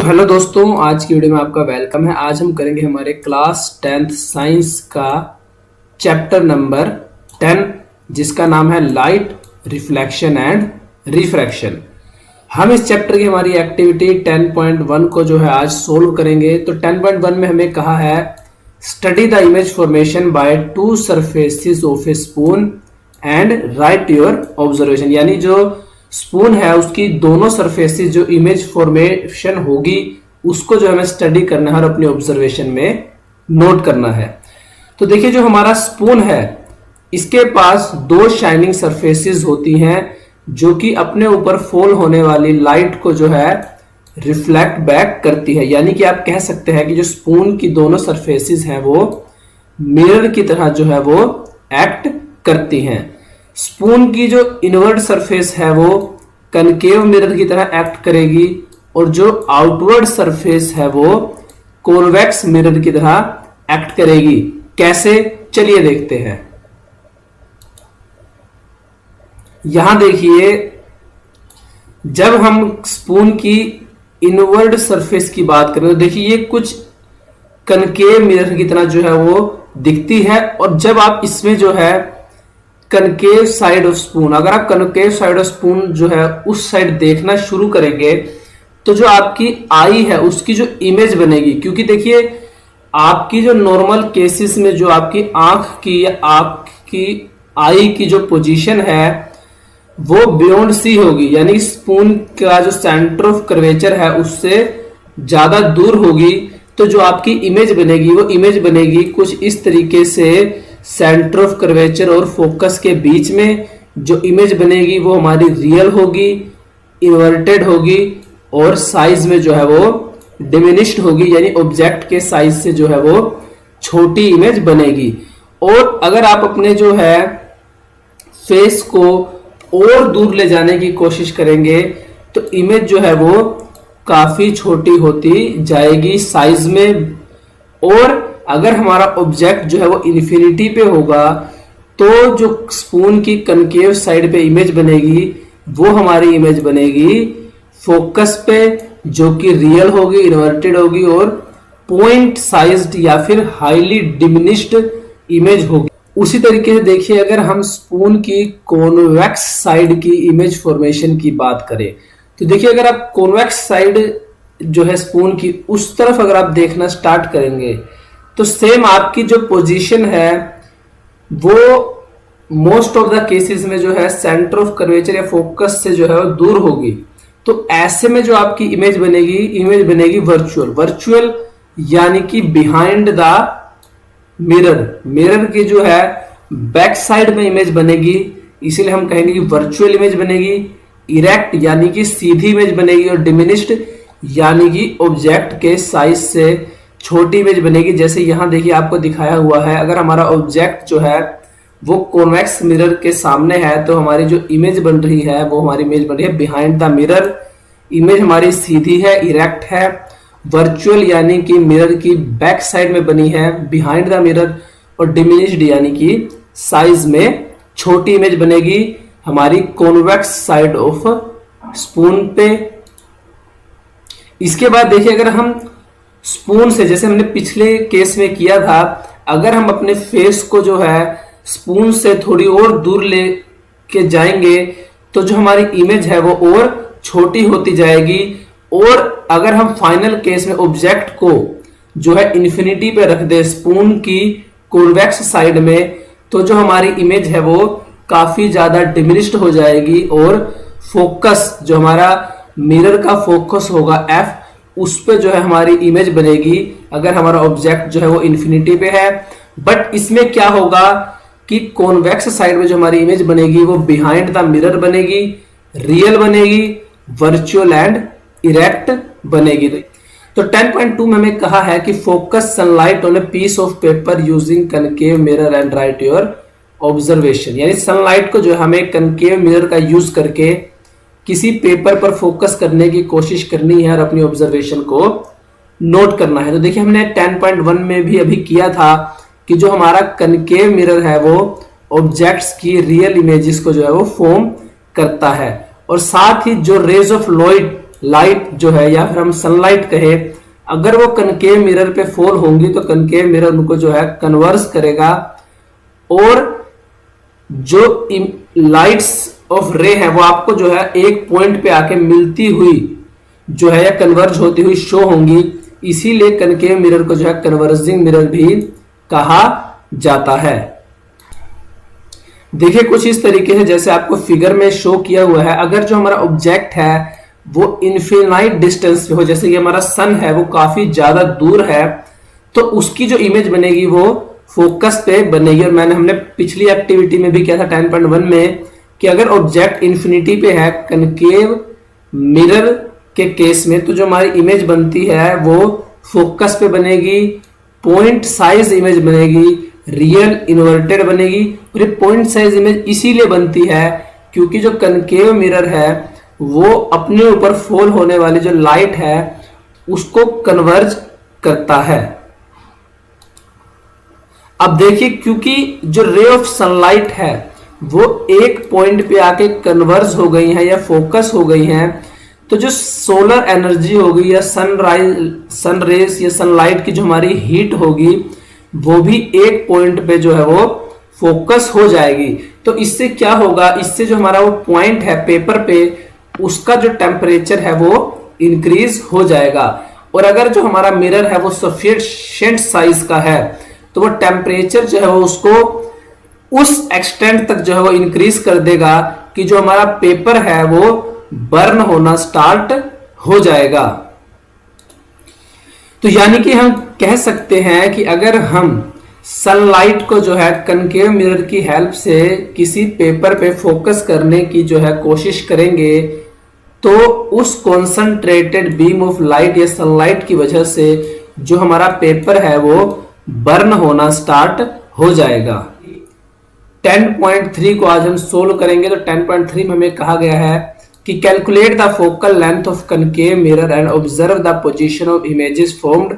तो हेलो दोस्तों, आज की वीडियो में आपका वेलकम है। आज हम करेंगे हमारे क्लास 10th साइंस का चैप्टर नंबर 10 जिसका नाम है लाइट रिफ्लेक्शन एंड रिफ्रैक्शन। हम इस चैप्टर की हमारी एक्टिविटी 10.1 को जो है आज सोल्व करेंगे। तो 10.1 में हमें कहा है study the image formation by two surfaces of A spoon and write your observation. यानी जो स्पून है उसकी दोनों सरफेसेस जो इमेज फॉर्मेशन होगी उसको जो हमें स्टडी करना है और अपनी ऑब्जर्वेशन में नोट करना है। तो देखिए, जो हमारा स्पून है इसके पास दो शाइनिंग सरफेसेस होती हैं जो कि अपने ऊपर फॉल होने वाली लाइट को जो है रिफ्लेक्ट बैक करती है। यानी कि आप कह सकते हैं कि जो स्पून की दोनों सरफेसेस हैं वो मिरर की तरह जो है वो एक्ट करती हैं। स्पून की जो इनवर्ड सरफेस है वो कनकेव मिरर की तरह एक्ट करेगी और जो आउटवर्ड सरफेस है वो कॉन्वेक्स मिरर की तरह एक्ट करेगी। कैसे, चलिए देखते हैं। यहां देखिए, जब हम स्पून की इनवर्ड सरफेस की बात करें तो देखिए ये कुछ कनकेव मिरर की तरह जो है वो दिखती है। और जब आप इसमें जो है कनकेव साइड ऑफ स्पून, अगर आप कनकेव साइड ऑफ स्पून जो है उस साइड देखना शुरू करेंगे तो जो आपकी आई है उसकी जो इमेज बनेगी, क्योंकि देखिए आपकी जो नॉर्मल केसेस में जो आपकी आंख की या आपकी आई की जो पोजीशन है वो बियॉन्ड सी होगी, यानी स्पून का जो सेंटर ऑफ कर्वेचर है उससे ज्यादा दूर होगी। तो जो आपकी इमेज बनेगी वो इमेज बनेगी कुछ इस तरीके से, सेंटर ऑफ कर्वेचर और फोकस के बीच में जो इमेज बनेगी वो हमारी रियल होगी, इन्वर्टेड होगी और साइज में जो है वो डिमिनिश्ड होगी, यानी ऑब्जेक्ट के साइज से जो है वो छोटी इमेज बनेगी। और अगर आप अपने जो है फेस को और दूर ले जाने की कोशिश करेंगे तो इमेज जो है वो काफी छोटी होती जाएगी साइज में। और अगर हमारा ऑब्जेक्ट जो है वो इन्फिनिटी पे होगा तो जो स्पून की कनकेव साइड पे इमेज बनेगी वो हमारी इमेज बनेगी फोकस पे, जो कि रियल होगी, इन्वर्टेड होगी और पॉइंट साइज्ड या फिर हाईली डिमिनिश्ड इमेज होगी। उसी तरीके से देखिए, अगर हम स्पून की कॉन्वेक्स साइड की इमेज फॉर्मेशन की बात करें तो देखिए, अगर आप कॉन्वेक्स साइड जो है स्पून की उस तरफ अगर आप देखना स्टार्ट करेंगे तो सेम आपकी जो पोजीशन है वो मोस्ट ऑफ द केसेस में जो है सेंटर ऑफ कर्वेचर या फोकस से जो है वो दूर होगी। तो ऐसे में जो आपकी इमेज बनेगी वर्चुअल यानी कि बिहाइंड द मिरर की जो है बैक साइड में इमेज बनेगी, इसीलिए हम कहेंगे कि वर्चुअल इमेज बनेगी। इरेक्ट यानी कि सीधी इमेज बनेगी और डिमिनिश्ड यानी कि ऑब्जेक्ट के साइज से छोटी इमेज बनेगी। जैसे यहां देखिए आपको दिखाया हुआ है, अगर हमारा ऑब्जेक्ट जो है वो कॉन्वेक्स मिरर के सामने है तो हमारी जो इमेज बन रही है वो हमारी इमेज बन रही है बिहाइंड द मिरर। इमेज हमारी सीधी है, इरेक्ट है। वर्चुअल यानी कि मिरर की बैक साइड में बनी है बिहाइंड द मिरर। और डिमिनिश्ड यानी कि साइज में छोटी इमेज बनेगी हमारी कॉन्वेक्स साइड ऑफ स्पून पे। इसके बाद देखिए, अगर हम स्पून से, जैसे हमने पिछले केस में किया था, अगर हम अपने फेस को जो है स्पून से थोड़ी और दूर ले के जाएंगे तो जो हमारी इमेज है वो और छोटी होती जाएगी। और अगर हम फाइनल केस में ऑब्जेक्ट को जो है इन्फिनिटी पे रख दे स्पून की कॉन्वेक्स साइड में तो जो हमारी इमेज है वो काफी ज्यादा डिमिनिश्ड हो जाएगी और फोकस, जो हमारा मिरर का फोकस होगा एफ, उस पे जो है हमारी इमेज बनेगी अगर हमारा ऑब्जेक्ट जो है वो इन्फिनिटी पे है। बट इसमें क्या होगा कि कॉन्वेक्स साइड में जो हमारी इमेज बनेगी वो बिहाइंड द मिरर बनेगी, रियल बनेगी, वर्चुअल एंड इरेक्ट बनेगी। तो 10.2 में हमें कहा है कि focus sunlight on a piece of paper using concave mirror and write your observation. यानी सनलाइट को जो हमें कनकेव मिरर का यूज करके किसी पेपर पर फोकस करने की कोशिश करनी है और अपनी ऑब्जर्वेशन को नोट करना है। तो देखिए, हमने 10.1 में भी अभी किया था कि जो हमारा कनकेव मिरर है वो ऑब्जेक्ट्स की रियल इमेजेस को जो है वो फॉर्म करता है और साथ ही जो रेज ऑफ लाइट लाइट जो है या फिर हम सनलाइट कहे, अगर वो कनकेव मिरर पे फॉल होंगी तो कनकेव मिरर उनको जो है कन्वर्स करेगा और जो लाइट्स ऑफ रे है वो आपको जो है एक पॉइंट पे आके मिलती हुई जो है या कन्वर्ज होती हुई शो होंगी। इसीलिए कनकेव मिरर को जो है कन्वर्जिंग मिरर भी कहा जाता है। देखिए कुछ इस तरीके से जैसे आपको फिगर में शो किया हुआ है, अगर जो हमारा ऑब्जेक्ट है वो इनफिनाइट डिस्टेंस पे हो, जैसे कि हमारा सन है वो काफी ज्यादा दूर है, तो उसकी जो इमेज बनेगी वो फोकस पे बनेगी। और हमने पिछली एक्टिविटी में भी किया था 10.1 में कि अगर ऑब्जेक्ट इन्फिनिटी पे है कनकेव मिरर के केस में, तो जो हमारी इमेज बनती है वो फोकस पे बनेगी, पॉइंट साइज इमेज बनेगी, रियल इन्वर्टेड बनेगी। और ये पॉइंट साइज इमेज इसीलिए बनती है क्योंकि जो कनकेव मिरर है वो अपने ऊपर फॉल होने वाली जो लाइट है उसको कन्वर्ज करता है। अब देखिए क्योंकि जो रे ऑफ सनलाइट है वो एक पॉइंट पे आके कन्वर्ज हो गई है या फोकस हो गई है, तो जो सोलर एनर्जी होगी या सन रेस या सनलाइट की जो हमारी हीट होगी वो भी एक पॉइंट पे जो है वो फोकस हो जाएगी। तो इससे क्या होगा, इससे जो हमारा वो पॉइंट है पेपर पे उसका जो टेम्परेचर है वो इंक्रीज हो जाएगा। और अगर जो हमारा मिरर है वो सफिशिएंट साइज का है तो वो टेम्परेचर जो है वो उसको उस एक्सटेंट तक जो है वो इंक्रीज कर देगा कि जो हमारा पेपर है वो बर्न होना स्टार्ट हो जाएगा। तो यानी कि हम कह सकते हैं कि अगर हम सनलाइट को जो है कनकेव मिरर की हेल्प से किसी पेपर पे फोकस करने की जो है कोशिश करेंगे तो उस कॉन्सेंट्रेटेड बीम ऑफ लाइट या सनलाइट की वजह से जो हमारा पेपर है वो बर्न होना स्टार्ट हो जाएगा। 10.3 को आज हम सोल्व करेंगे। तो 10.3 में हमें कहा गया है कि calculate the focal length of concave mirror and observe the position of images formed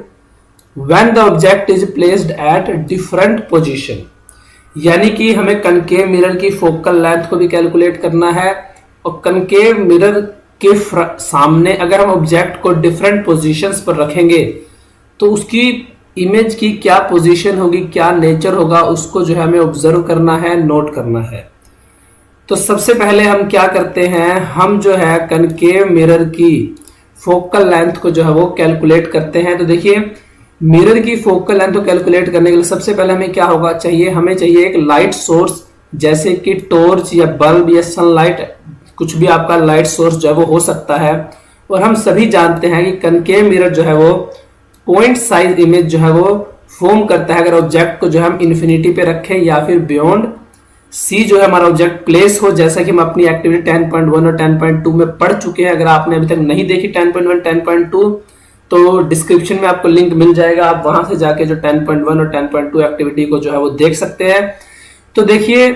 when the object is placed at different position. यानी कि हमें कनकेव मिरर की फोकल लेंथ को भी कैलकुलेट करना है और कनकेव मिरर के सामने अगर हम ऑब्जेक्ट को डिफरेंट पोजीशंस पर रखेंगे तो उसकी इमेज की क्या पोजीशन होगी, क्या नेचर होगा, उसको जो है हमें ऑब्जर्व करना है, नोट करना है। तो सबसे पहले हम क्या करते हैं, हम जो है कनकेव मिरर की फोकल लेंथ को जो है वो कैलकुलेट करते हैं। तो देखिए मिरर की फोकल लेंथ को कैलकुलेट करने के लिए सबसे पहले हमें क्या होगा चाहिए, हमें चाहिए एक लाइट सोर्स जैसे कि टॉर्च या बल्ब या सनलाइट, कुछ भी आपका लाइट सोर्स जो है वो हो सकता है। और हम सभी जानते हैं कि कनकेव मिरर जो है वो पॉइंट साइज इमेज जो है वो फॉर्म करता है अगर ऑब्जेक्ट को जो हम इन्फिनिटी पे रखें या फिर बियॉन्ड सी जो है हमारा ऑब्जेक्ट प्लेस हो, जैसा कि हम अपनी एक्टिविटी 10.1 और 10.2 में पढ़ चुके हैं। अगर आपने अभी तक नहीं देखी 10.1 10.2 तो डिस्क्रिप्शन में आपको लिंक मिल जाएगा, आप वहां से जाके जो 10.1 और 10.2 एक्टिविटी को जो है वो देख सकते हैं। तो देखिए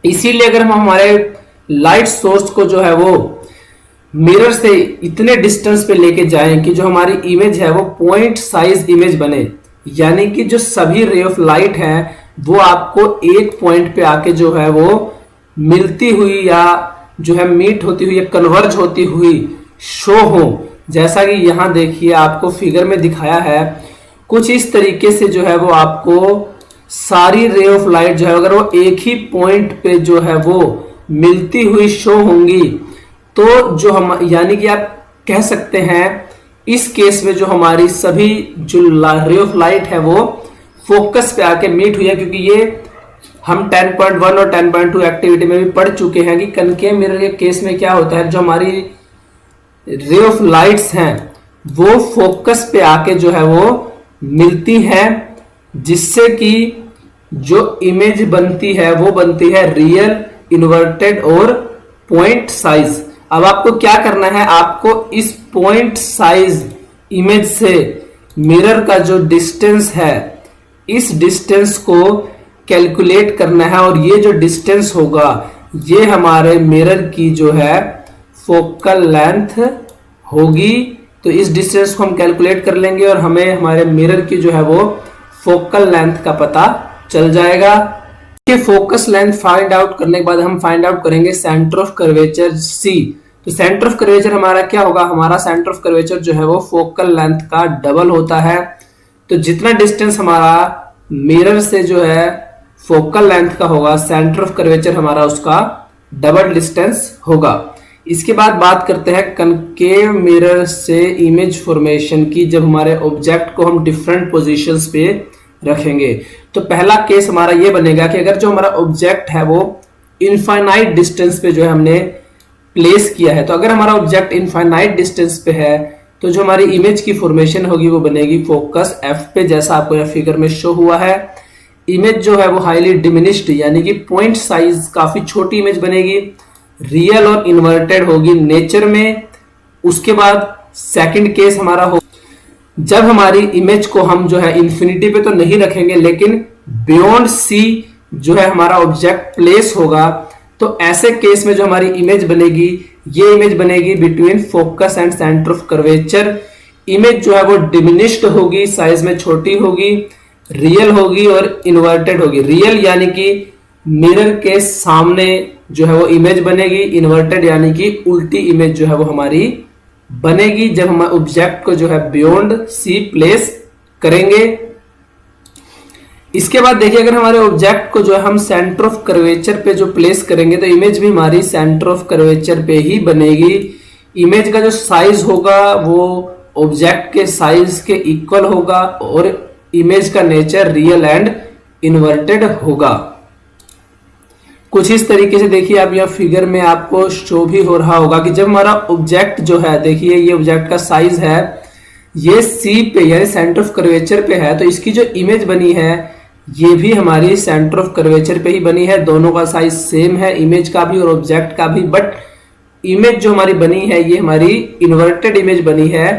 इसीलिए अगर हम हमारे लाइट सोर्स को जो है वो मिरर से इतने डिस्टेंस पे लेके जाएं कि जो हमारी इमेज है वो पॉइंट साइज इमेज बने, यानी कि जो सभी रे ऑफ लाइट है वो आपको एक पॉइंट पे आके जो है वो मिलती हुई या जो है मीट होती हुई या कन्वर्ज होती हुई शो हो। जैसा कि यहां देखिए आपको फिगर में दिखाया है, कुछ इस तरीके से जो है वो आपको सारी रे ऑफ लाइट जो है अगर वो एक ही पॉइंट पे जो है वो मिलती हुई शो होंगी तो जो हम यानी कि आप कह सकते हैं इस केस में जो हमारी सभी जो रे ऑफ लाइट है वो फोकस पे आके मीट हुई है, क्योंकि ये हम 10.1 और 10.2 एक्टिविटी में भी पढ़ चुके हैं कि कनकेव मिरर के केस में क्या होता है, जो हमारी रे ऑफ लाइट्स हैं वो फोकस पे आके जो है वो मिलती हैं, जिससे कि जो इमेज बनती है वो बनती है रियल, इन्वर्टेड और पॉइंट साइज। अब आपको क्या करना है, आपको इस पॉइंट साइज इमेज से मिरर का जो डिस्टेंस है इस डिस्टेंस को कैलकुलेट करना है और ये जो डिस्टेंस होगा ये हमारे मिरर की जो है फोकल लेंथ होगी। तो इस डिस्टेंस को हम कैलकुलेट कर लेंगे और हमें हमारे मिरर की जो है वो फोकल लेंथ का पता चल जाएगा। फोकस लेंथ फाइंड आउट करने के बाद हम फाइंड आउट करेंगे सेंटर ऑफ कर्वेचर सी, तो सेंटर ऑफ कर्वेचर हमारा क्या होगा, हमारा सेंटर ऑफ कर्वेचर जो है वो फोकल लेंथ का डबल होता है। तो जितना डिस्टेंस हमारा मिरर से जो है फोकल लेंथ का होगा, सेंटर ऑफ कर्वेचर हमारा उसका डबल डिस्टेंस होगा। इसके बाद बात करते हैं कनकेव मिरर से इमेज फॉर्मेशन की, जब हमारे ऑब्जेक्ट को हम डिफरेंट पोजीशंस पे रखेंगे। तो पहला केस हमारा ये बनेगा कि अगर जो हमारा ऑब्जेक्ट है वो इनफाइनाइट डिस्टेंस पे जो है हमने प्लेस किया है, तो अगर हमारा ऑब्जेक्ट इनफाइनाइट डिस्टेंस पे है तो जो हमारी इमेज की फॉर्मेशन होगी वो बनेगी फोकस एफ पे, जैसा आपको यह फिगर में शो हुआ है। इमेज जो है वो हाईली डिमिनिश्ड यानी कि पॉइंट साइज काफी छोटी इमेज बनेगी, रियल और इन्वर्टेड होगी नेचर में। उसके बाद सेकंड केस हमारा हो, जब हमारी इमेज को हम जो है इंफिनिटी पे तो नहीं रखेंगे लेकिन बियॉन्ड सी जो है हमारा ऑब्जेक्ट प्लेस होगा, तो ऐसे केस में जो हमारी इमेज बनेगी, ये इमेज बनेगी between focus and centre of curvature. Image जो है वो डिमिनिश्ड होगी, साइज में छोटी होगी, रियल होगी और इन्वर्टेड होगी। रियल यानी कि मिरर के सामने जो है वो इमेज बनेगी, इन्वर्टेड यानी कि उल्टी इमेज जो है वो हमारी बनेगी जब हम ऑब्जेक्ट को जो है बियॉन्ड सी प्लेस करेंगे। इसके बाद देखिए, अगर हमारे ऑब्जेक्ट को जो है हम सेंटर ऑफ कर्वेचर पे जो प्लेस करेंगे तो इमेज भी हमारी सेंटर ऑफ कर्वेचर पे ही बनेगी। इमेज का जो साइज होगा वो ऑब्जेक्ट के साइज के इक्वल होगा और इमेज का नेचर रियल एंड इन्वर्टेड होगा। कुछ इस तरीके से देखिए, आप यह फिगर में आपको शो भी हो रहा होगा कि जब हमारा ऑब्जेक्ट जो है, देखिए ये ऑब्जेक्ट का साइज है, ये सी पे यानी सेंटर ऑफ कर्वेचर पे है, तो इसकी जो इमेज बनी है ये भी हमारी सेंटर ऑफ कर्वेचर पे ही बनी है। दोनों का साइज सेम है, इमेज का भी और ऑब्जेक्ट का भी, बट इमेज जो हमारी बनी है ये हमारी इन्वर्टेड इमेज बनी है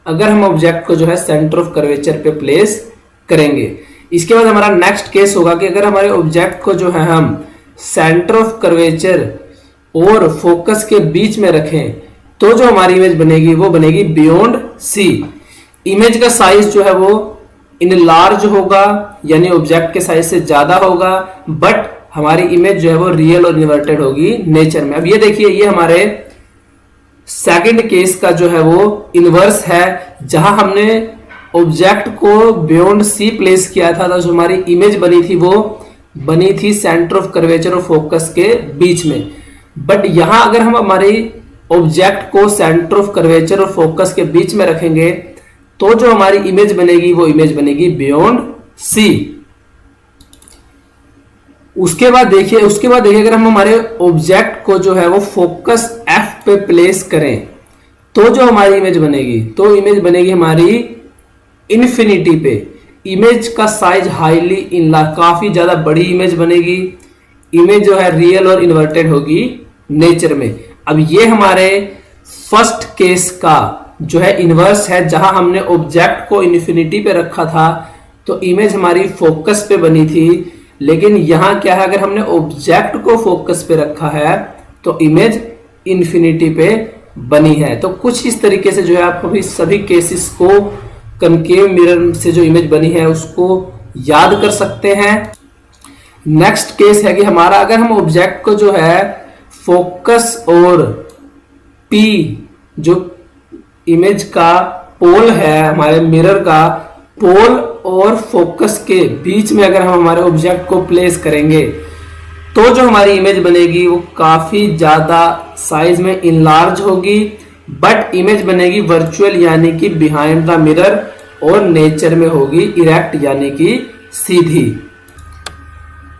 अगर हम ऑब्जेक्ट को जो है सेंटर ऑफ कर्वेचर पे प्लेस करेंगे। इसके बाद हमारा नेक्स्ट केस होगा कि अगर हमारे ऑब्जेक्ट को जो है हम सेंटर ऑफ कर्वेचर और फोकस के बीच में रखें तो जो हमारी इमेज बनेगी वो बनेगी बियॉन्ड सी। इमेज का साइज जो है वो इन लार्ज होगा यानी ऑब्जेक्ट के साइज से ज्यादा होगा, बट हमारी इमेज जो है वो रियल और इन्वर्टेड होगी नेचर में। अब ये देखिए, ये हमारे सेकंड केस का जो है वो इनवर्स है, जहां हमने ऑब्जेक्ट को बियॉन्ड सी प्लेस किया था, तो जो हमारी इमेज बनी थी वो बनी थी सेंटर ऑफ कर्वेचर और फोकस के बीच में। बट यहां अगर हम हमारी ऑब्जेक्ट को सेंटर ऑफ कर्वेचर और फोकस के बीच में रखेंगे तो जो हमारी इमेज बनेगी वो इमेज बनेगी बियॉन्ड सी। उसके बाद देखिए अगर हम हमारे ऑब्जेक्ट को जो है वो फोकस एफ पे प्लेस करें तो जो हमारी इमेज बनेगी, तो इमेज बनेगी हमारी इन्फिनिटी पे। इमेज का साइज हाईली काफी ज्यादा बड़ी इमेज बनेगी। इमेज जो है रियल और इन्वर्टेड होगी नेचर में। अब ये हमारे फर्स्ट केस का जो है इनवर्स है, जहां हमने ऑब्जेक्ट को इन्फिनिटी पे रखा था तो इमेज हमारी फोकस पे बनी थी, लेकिन यहां क्या है, अगर हमने ऑब्जेक्ट को फोकस पे रखा है तो इमेज इन्फिनिटी पे बनी है। तो कुछ इस तरीके से जो है आप अभी सभी केसेस को कनकेव मिरर से जो इमेज बनी है उसको याद कर सकते हैं। नेक्स्ट केस है कि हमारा अगर हम ऑब्जेक्ट को जो है फोकस और पी जो इमेज का पोल है, हमारे मिरर का पोल और फोकस के बीच में अगर हम हमारे ऑब्जेक्ट को प्लेस करेंगे तो जो हमारी इमेज बनेगी वो काफी ज्यादा साइज में इनलार्ज होगी, बट इमेज बनेगी वर्चुअल यानी कि बिहाइंड द मिरर और नेचर में होगी इरेक्ट यानी कि सीधी।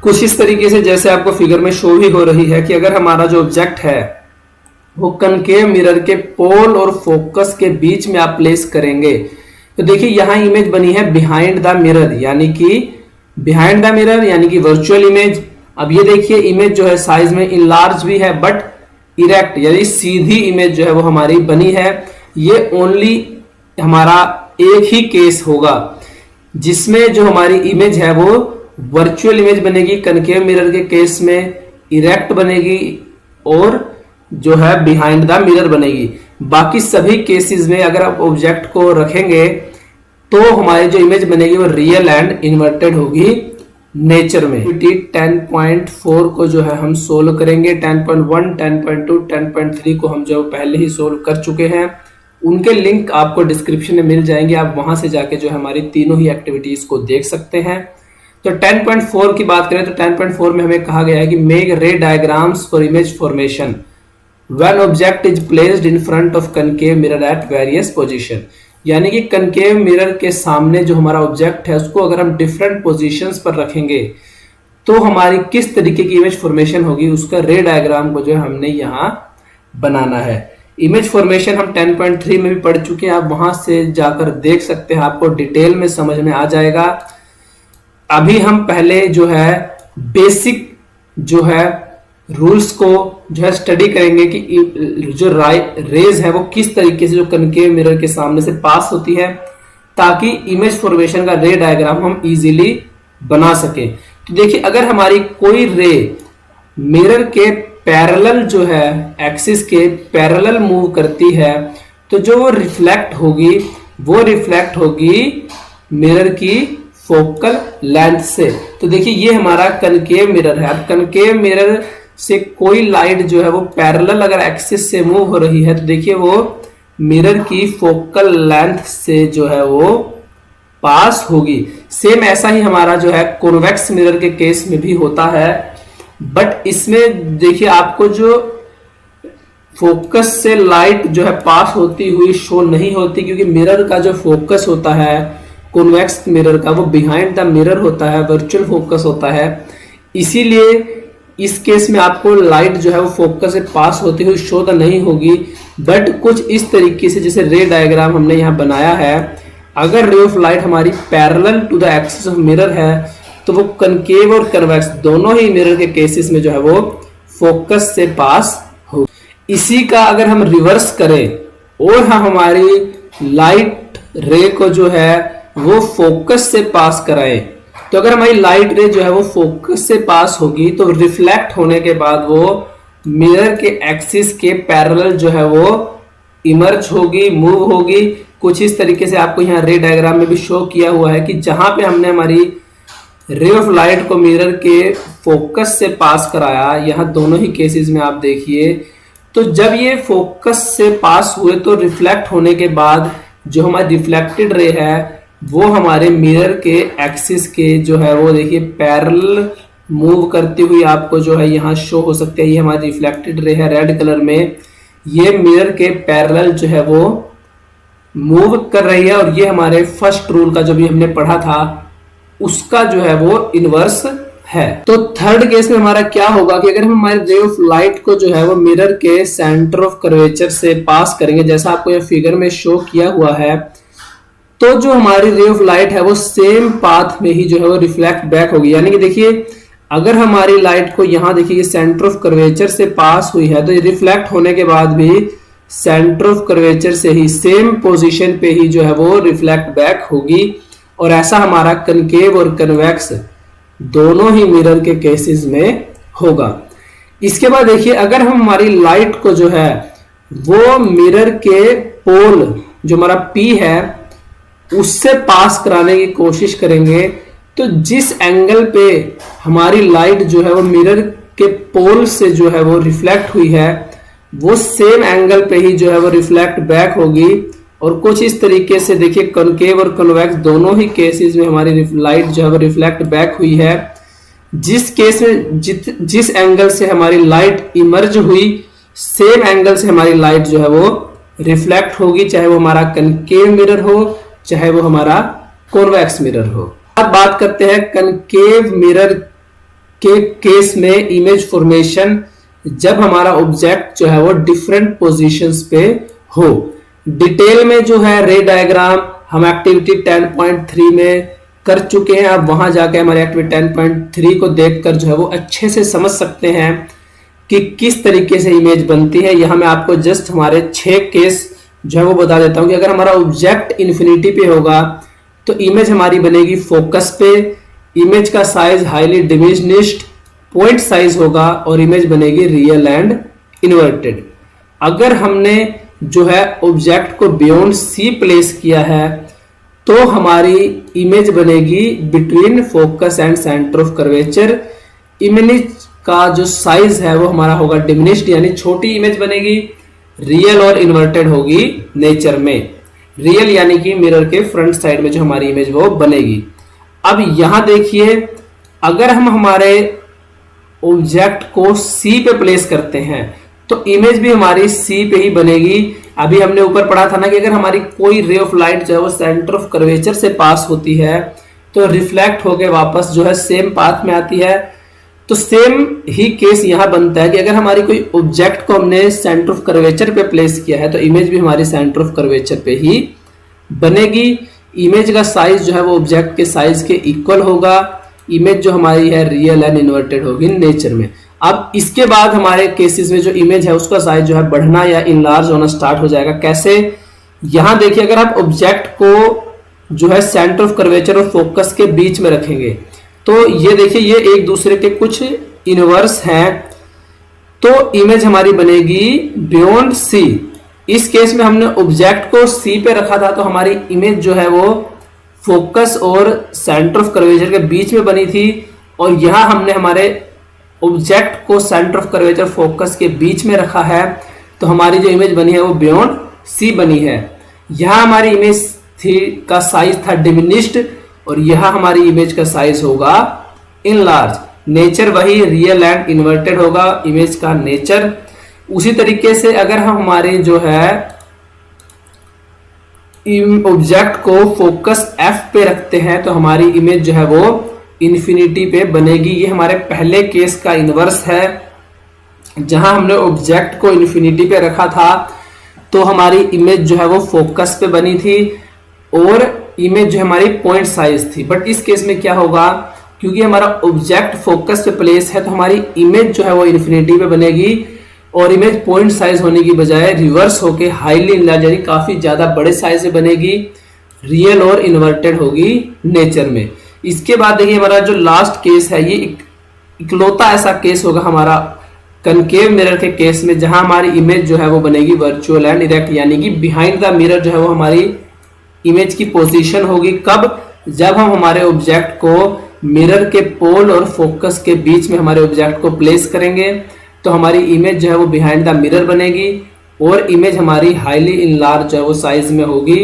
कुछ इस तरीके से जैसे आपको फिगर में शो भी हो रही है कि अगर हमारा जो ऑब्जेक्ट है वो कनकेव मिरर के पोल और फोकस के बीच में आप प्लेस करेंगे तो देखिए यहां इमेज बनी है बिहाइंड द मिरर यानी कि वर्चुअल इमेज। अब ये देखिए इमेज जो है साइज में इनलार्ज भी है बट इरेक्ट यानी सीधी इमेज जो है वो हमारी बनी है। ये ओनली हमारा एक ही केस होगा जिसमें जो हमारी इमेज है वो वर्चुअल इमेज बनेगी, कनकेव मिरर के केस में इरेक्ट बनेगी और जो है बिहाइंड द मिरर बनेगी। बाकी सभी केसेस में अगर आप ऑब्जेक्ट को रखेंगे तो हमारी जो इमेज बनेगी वो रियल एंड इन्वर्टेड होगी नेचर में 10.4 को जो है हम सोल्व करेंगे। 10.1, 10.2, 10.3 को हम जो पहले ही सोल्व कर चुके हैं, उनके लिंक आपको डिस्क्रिप्शन में मिल जाएंगे। आप वहां से जाके जो है हमारी तीनों ही एक्टिविटीज को देख सकते हैं। तो 10.4 की बात करें तो 10.4 में हमें कहा गया है कि मेक रे diagrams for image formation when object is placed in front of concave mirror at various position. यानी कि कनकेव मिरर के सामने जो हमारा ऑब्जेक्ट है उसको अगर हम डिफरेंट पोजीशंस पर रखेंगे तो हमारी किस तरीके की इमेज फॉर्मेशन होगी, उसका रे डायग्राम को जो है हमने यहाँ बनाना है। इमेज फॉर्मेशन हम 10.3 में भी पढ़ चुके हैं, आप वहां से जाकर देख सकते हैं, आपको डिटेल में समझ में आ जाएगा। अभी हम पहले जो है बेसिक जो है रूल्स को जो है स्टडी करेंगे कि जो रेज है वो किस तरीके से जो कनकेव मिरर के सामने से पास होती है, ताकि इमेज फॉर्मेशन का रे डायग्राम हम इजीली बना सके। तो देखिए, अगर हमारी कोई रे मिरर के पैरेलल जो है एक्सिस के पैरेलल मूव करती है तो जो वो रिफ्लेक्ट होगी मिरर की फोकल लेंथ से। तो देखिए, ये हमारा कनकेव मिरर है। अब कनकेव मिरर से कोई लाइट जो है वो पैरेलल अगर एक्सिस से मूव हो रही है तो देखिए वो मिरर की फोकल लेंथ से जो है वो पास होगी। सेम ऐसा ही हमारा जो है कॉन्वेक्स मिरर के केस में भी होता है, बट इसमें देखिए आपको जो फोकस से लाइट जो है पास होती हुई शो नहीं होती, क्योंकि मिरर का जो फोकस होता है कॉन्वेक्स मिरर का वो बिहाइंड द मिरर होता है, वर्चुअल फोकस होता है। इसीलिए इस केस में आपको लाइट जो है वो फोकस से पास होती हुई शो तो नहीं होगी, बट कुछ इस तरीके से जैसे रे डायग्राम हमने यहाँ बनाया है। अगर रे ऑफ लाइट हमारी parallel to the axis of mirror है तो वो कनकेव और कन्वेक्स दोनों ही मिरर के केसेस में जो है वो फोकस से पास हो। इसी का अगर हम रिवर्स करें और हम हमारी लाइट रे को जो है वो फोकस से पास कराएं, तो अगर हमारी लाइट रे जो है वो फोकस से पास होगी तो रिफ्लेक्ट होने के बाद वो मिरर के एक्सिस के पैरेलल जो है वो इमर्ज होगी, मूव होगी। कुछ इस तरीके से आपको यहाँ रे डायग्राम में भी शो किया हुआ है कि जहां पे हमने हमारी रे ऑफ लाइट को मिरर के फोकस से पास कराया, यहाँ दोनों ही केसेस में आप देखिए, तो जब ये फोकस से पास हुए तो रिफ्लेक्ट होने के बाद जो हमारी रिफ्लेक्टेड रे है वो हमारे मिरर के एक्सिस के जो है वो देखिए पैरेलल मूव करती हुई आपको जो है यहाँ शो हो सकते हैं। ये हमारी रिफ्लेक्टेड रे है रेड कलर में, ये मिरर के पैरेलल जो है वो मूव कर रही है, और ये हमारे फर्स्ट रूल का जो भी हमने पढ़ा था उसका जो है वो इनवर्स है। तो थर्ड केस में हमारा क्या होगा कि अगर हम हमारे रे ऑफ लाइट को जो है वो मिरर के सेंटर ऑफ कर्वेचर से पास करेंगे, जैसा आपको ये फिगर में शो किया हुआ है, तो जो हमारी रे ऑफ लाइट है वो सेम पाथ में ही जो है वो रिफ्लेक्ट बैक होगी। यानी कि देखिए, अगर हमारी लाइट को यहाँ देखिए सेंटर ऑफ कर्वेचर से पास हुई है तो ये रिफ्लेक्ट होने के बाद भी सेंटर ऑफ कर्वेचर से ही सेम पोजीशन पे ही जो है वो रिफ्लेक्ट बैक होगी। और ऐसा हमारा कनकेव और कन्वेक्स दोनों ही मिरर के केसेस में होगा। इसके बाद देखिए, अगर हम हमारी लाइट को जो है वो मिरर के पोल जो हमारा P है उससे पास कराने की कोशिश करेंगे, तो जिस एंगल पे हमारी लाइट जो है वो मिरर के पोल से जो है वो रिफ्लेक्ट हुई है वो सेम एंगल पे ही जो है वो रिफ्लेक्ट बैक होगी। और कुछ इस तरीके से देखिए, कनकेव और कन्वेक्स दोनों ही केसेस में हमारी लाइट जो है वो रिफ्लेक्ट बैक हुई है। जिस केस में जिस एंगल से हमारी लाइट इमर्ज हुई सेम एंगल से हमारी लाइट जो है वो रिफ्लेक्ट होगी, चाहे वो हमारा कनकेव मिरर हो चाहे वो हमारा कॉन्वेक्स मिरर हो। अब बात करते हैं कनकेव मिरर के केस में इमेज फॉर्मेशन जब हमारा ऑब्जेक्ट जो है वो डिफरेंट पोजीशंस पे हो। डिटेल में जो है रे डायग्राम हम एक्टिविटी 10.3 में कर चुके हैं। आप वहां जाके हमारे एक्टिविटी 10.3 को देखकर जो है वो अच्छे से समझ सकते हैं कि किस तरीके से इमेज बनती है। यहां मैं आपको जस्ट हमारे 6 केस जो है वो बता देता हूं कि अगर हमारा ऑब्जेक्ट इन्फिनिटी पे होगा तो इमेज हमारी बनेगी फोकस पे, इमेज का size highly diminished point size होगा और इमेज बनेगी रियल एंड इन्वर्टेड। अगर हमने जो है ऑब्जेक्ट को बियॉन्ड सी प्लेस किया है तो हमारी इमेज बनेगी between focus and centre of curvature. Image का जो साइज है वो हमारा होगा डिमिनिश्ड, यानी छोटी इमेज बनेगी। रियल और इन्वर्टेड होगी नेचर में। रियल यानी कि मिरर के फ्रंट साइड में जो हमारी इमेज वो बनेगी। अब यहां देखिए, अगर हम हमारे ऑब्जेक्ट को सी पे प्लेस करते हैं तो इमेज भी हमारी सी पे ही बनेगी। अभी हमने ऊपर पढ़ा था ना कि अगर हमारी कोई रे ऑफ लाइट जो है वो सेंटर ऑफ कर्वेचर से पास होती है तो रिफ्लेक्ट होके वापस जो है सेम पाथ में आती है। तो सेम ही केस यहां बनता है कि अगर हमारी कोई ऑब्जेक्ट को हमने सेंटर ऑफ कर्वेचर पे प्लेस किया है तो इमेज भी हमारी सेंटर ऑफ कर्वेचर पे ही बनेगी। इमेज का साइज जो है वो ऑब्जेक्ट के साइज के इक्वल होगा। इमेज जो हमारी है रियल एंड इन्वर्टेड होगी नेचर में। अब इसके बाद हमारे केसेस में जो इमेज है उसका साइज जो है बढ़ना या इनलार्ज होना स्टार्ट हो जाएगा। कैसे? यहां देखिए, अगर आप ऑब्जेक्ट को जो है सेंटर ऑफ कर्वेचर और फोकस के बीच में रखेंगे तो ये देखिए, ये एक दूसरे के कुछ इनवर्स हैं, तो इमेज हमारी बनेगी बियॉन्ड सी। इस केस में हमने ऑब्जेक्ट को सी पे रखा था तो हमारी इमेज जो है वो फोकस और सेंटर ऑफ कर्वेचर के बीच में बनी थी, और यहां हमने हमारे ऑब्जेक्ट को सेंटर ऑफ कर्वेचर फोकस के बीच में रखा है तो हमारी जो इमेज बनी है वो बियॉन्ड सी बनी है। यहां हमारी इमेज थी का साइज था डिमिनिश्ड और यहां हमारी इमेज का साइज होगा इनलार्ज। नेचर वही रियल एंड इन्वर्टेड होगा इमेज का नेचर। उसी तरीके से अगर हम हमारे जो है ऑब्जेक्ट को फोकस एफ पे रखते हैं तो हमारी इमेज जो है वो इन्फिनिटी पे बनेगी। ये हमारे पहले केस का इनवर्स है, जहां हमने ऑब्जेक्ट को इन्फिनिटी पे रखा था तो हमारी इमेज जो है वो फोकस पे बनी थी और इमेज जो हमारी पॉइंट साइज थी। बट इस केस में क्या होगा, क्योंकि हमारा ऑब्जेक्ट फोकस पे प्लेस है तो हमारी इमेज जो है वो इन्फिनिटी पे बनेगी और इमेज पॉइंट साइज होने की बजाय रिवर्स होके हाईली इनलार्ज यानी काफी ज्यादा बड़े साइज से बनेगी। रियल और इन्वर्टेड होगी नेचर में। इसके बाद देखिए, हमारा जो लास्ट केस है ये इकलौता ऐसा केस होगा हमारा कनकेव मिरर के केस में, जहां हमारी इमेज जो है वो बनेगी वर्चुअल एंड इरेक्ट, यानी कि बिहाइंड द मिरर जो है वो हमारी इमेज की पोजीशन होगी। कब? जब हम हमारे ऑब्जेक्ट को मिरर के पोल और फोकस के बीच में हमारे ऑब्जेक्ट को प्लेस करेंगे तो हमारी इमेज जो है वो बिहाइंड द मिरर बनेगी और इमेज हमारी हाईली इनलार्ज जो है वो साइज में होगी।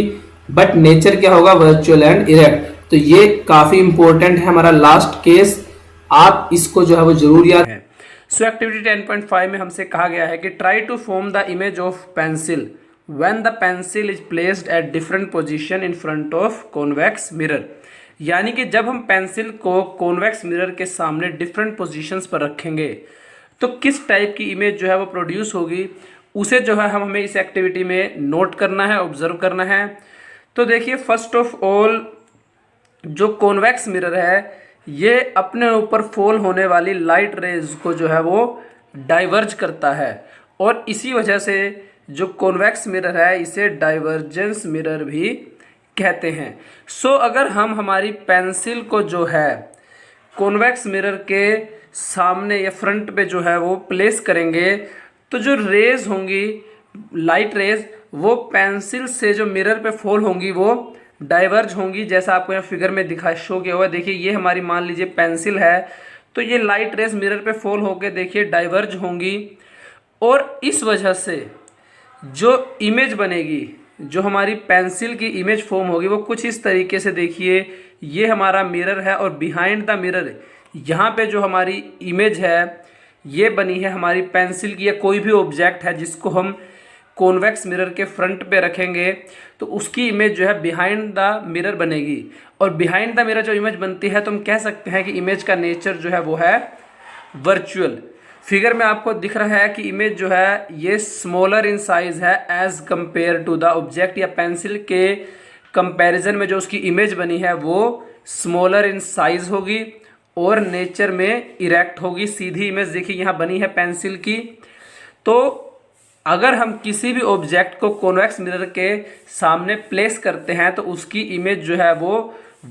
बट नेचर क्या होगा? Virtual and erect. तो ये काफी इंपॉर्टेंट है हमारा लास्ट केस, आप इसको जो है वो जरूर याद है। सो एक्टिविटी 10.5 में हमसे कहा गया है कि try to form the image of pencil when the pencil is placed at different position in front of convex mirror. यानी कि जब हम पेंसिल को कॉन्वेक्स मिरर के सामने डिफरेंट पोजीशंस पर रखेंगे तो किस टाइप की इमेज जो है वो प्रोड्यूस होगी, उसे जो है हमें इस एक्टिविटी में नोट करना है, ऑब्जर्व करना है। तो देखिए, फर्स्ट ऑफ ऑल जो कॉन्वेक्स मिरर है ये अपने ऊपर फॉल होने वाली लाइट रेज को जो है वो डाइवर्ज करता है और इसी वजह से जो कॉन्वेक्स मिरर है इसे डाइवर्जेंस मिरर भी कहते हैं। सो अगर हम हमारी पेंसिल को जो है कॉन्वेक्स मिरर के सामने या फ्रंट पे जो है वो प्लेस करेंगे तो जो रेज होंगी लाइट रेज वो पेंसिल से जो मिरर पे फॉल होंगी वो डाइवर्ज होंगी। जैसा आपको यहाँ फिगर में दिखा शो किया हुआ है, देखिए ये हमारी मान लीजिए पेंसिल है तो ये लाइट रेज मिरर पे फॉल होके देखिए डाइवर्ज होंगी और इस वजह से जो इमेज बनेगी, जो हमारी पेंसिल की इमेज फॉर्म होगी वो कुछ इस तरीके से देखिए, ये हमारा मिरर है और बिहाइंड द मिरर यहाँ पे जो हमारी इमेज है ये बनी है हमारी पेंसिल की या कोई भी ऑब्जेक्ट है जिसको हम कॉन्वेक्स मिरर के फ्रंट पे रखेंगे तो उसकी इमेज जो है बिहाइंड द मिरर बनेगी। और बिहाइंड द मिरर जो इमेज बनती है तो हम कह सकते हैं कि इमेज का नेचर जो है वो है वर्चुअल। फिगर में आपको दिख रहा है कि इमेज जो है ये स्मॉलर इन साइज है as compare to the object, या पेंसिल के कंपैरिजन में जो उसकी इमेज बनी है वो स्मॉलर इन साइज होगी और नेचर में इरेक्ट होगी। सीधी इमेज देखिए यहाँ बनी है पेंसिल की। तो अगर हम किसी भी ऑब्जेक्ट को कॉन्वेक्स मिरर के सामने प्लेस करते हैं तो उसकी इमेज जो है वो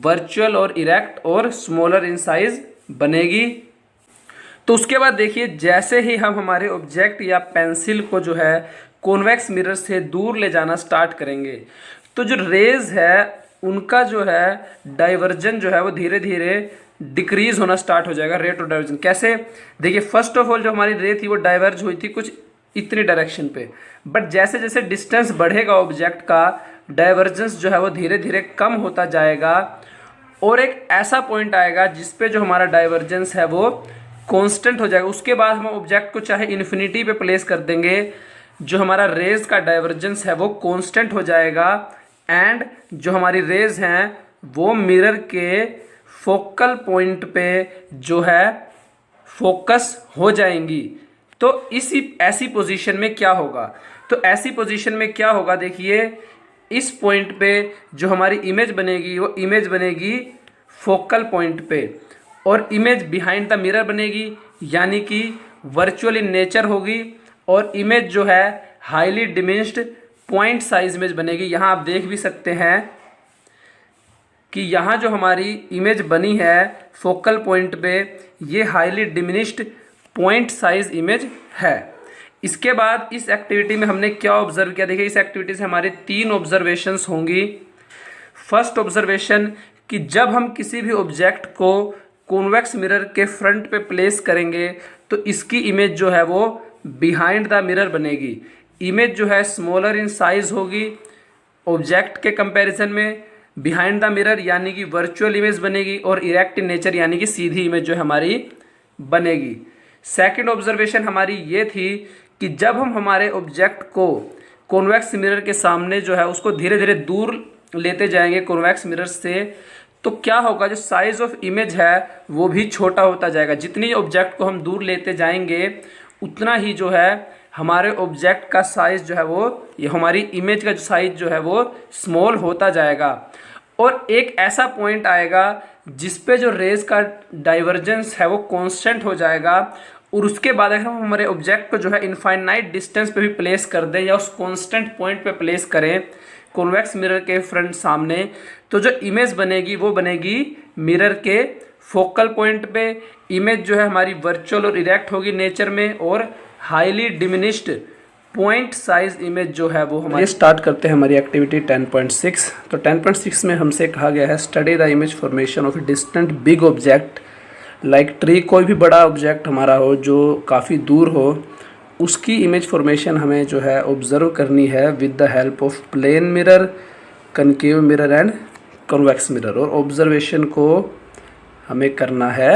वर्चुअल और इरेक्ट और स्मॉलर इन साइज बनेगी। तो उसके बाद देखिए, जैसे ही हम हमारे ऑब्जेक्ट या पेंसिल को जो है कॉन्वेक्स मिरर से दूर ले जाना स्टार्ट करेंगे तो जो रेज है उनका जो है डाइवर्जन जो है वो धीरे धीरे डिक्रीज होना स्टार्ट हो जाएगा, रेट ऑफ डाइवर्जन। कैसे? देखिए, फर्स्ट ऑफ ऑल जो हमारी रे थी वो डाइवर्ज हुई थी कुछ इतनी डायरेक्शन पे, बट जैसे जैसे डिस्टेंस बढ़ेगा ऑब्जेक्ट का, डाइवर्जेंस जो है वो धीरे धीरे कम होता जाएगा और एक ऐसा पॉइंट आएगा जिस पे जो हमारा डाइवर्जेंस है वो कांस्टेंट हो जाएगा। उसके बाद हम ऑब्जेक्ट को चाहे इन्फिनिटी पे प्लेस कर देंगे, जो हमारा रेज का डाइवर्जेंस है वो कांस्टेंट हो जाएगा एंड जो हमारी रेज हैं वो मिरर के फोकल पॉइंट पे जो है फोकस हो जाएंगी। तो ऐसी पोजीशन में क्या होगा? तो ऐसी पोजीशन में क्या होगा, देखिए, इस पॉइंट पे जो हमारी इमेज बनेगी वो इमेज बनेगी फोकल पॉइंट पे और इमेज बिहाइंड द मिरर बनेगी, यानी कि वर्चुअल इन नेचर होगी और इमेज जो है highly diminished point size image बनेगी। यहाँ आप देख भी सकते हैं कि यहाँ जो हमारी इमेज बनी है फोकल पॉइंट पे, ये highly diminished point size image है। इसके बाद इस एक्टिविटी में हमने क्या ऑब्जर्व किया? देखिए, इस एक्टिविटी से हमारे 3 ऑब्जर्वेशंस होंगी। फर्स्ट ऑब्जर्वेशन कि जब हम किसी भी ऑब्जेक्ट को कॉन्वेक्स मिरर के फ्रंट पे प्लेस करेंगे तो इसकी इमेज जो है वो बिहाइंड द मिरर बनेगी। इमेज जो है स्मॉलर इन साइज होगी ऑब्जेक्ट के कंपैरिजन में, बिहाइंड द मिरर यानी कि वर्चुअल इमेज बनेगी और इरेक्ट इन नेचर यानी कि सीधी इमेज जो हमारी बनेगी। सेकंड ऑब्जर्वेशन हमारी ये थी कि जब हम हमारे ऑब्जेक्ट को कॉन्वेक्स मिरर के सामने जो है उसको धीरे धीरे दूर लेते जाएंगे कॉन्वेक्स मिरर से, तो क्या होगा, जो साइज ऑफ इमेज है वो भी छोटा होता जाएगा। जितनी ऑब्जेक्ट को हम दूर लेते जाएंगे उतना ही जो है हमारे ऑब्जेक्ट का साइज जो है वो, ये हमारी इमेज का जो साइज जो है वो स्मॉल होता जाएगा और एक ऐसा पॉइंट आएगा जिस पे जो रेज का डाइवर्जेंस है वो कांस्टेंट हो जाएगा और उसके बाद अगर हम हमारे ऑब्जेक्ट को जो है इनफाइनाइट डिस्टेंस पे भी प्लेस कर दें या उस कांस्टेंट पॉइंट पे प्लेस करें कॉन्वेक्स मिरर के फ्रंट सामने, तो जो इमेज बनेगी वो बनेगी मिरर के फोकल पॉइंट पे। इमेज जो है हमारी वर्चुअल और इरेक्ट होगी नेचर में और highly diminished point size image जो है वो हमारी। स्टार्ट करते हैं हमारी एक्टिविटी 10.6। तो 10.6 में हमसे कहा गया है study the image formation of a distant big object like tree. कोई भी बड़ा ऑब्जेक्ट हमारा हो जो काफ़ी दूर हो, उसकी इमेज फॉर्मेशन हमें जो है ऑब्जर्व करनी है with the help of plane mirror, concave mirror and convex mirror. और ऑब्जर्वेशन को हमें करना है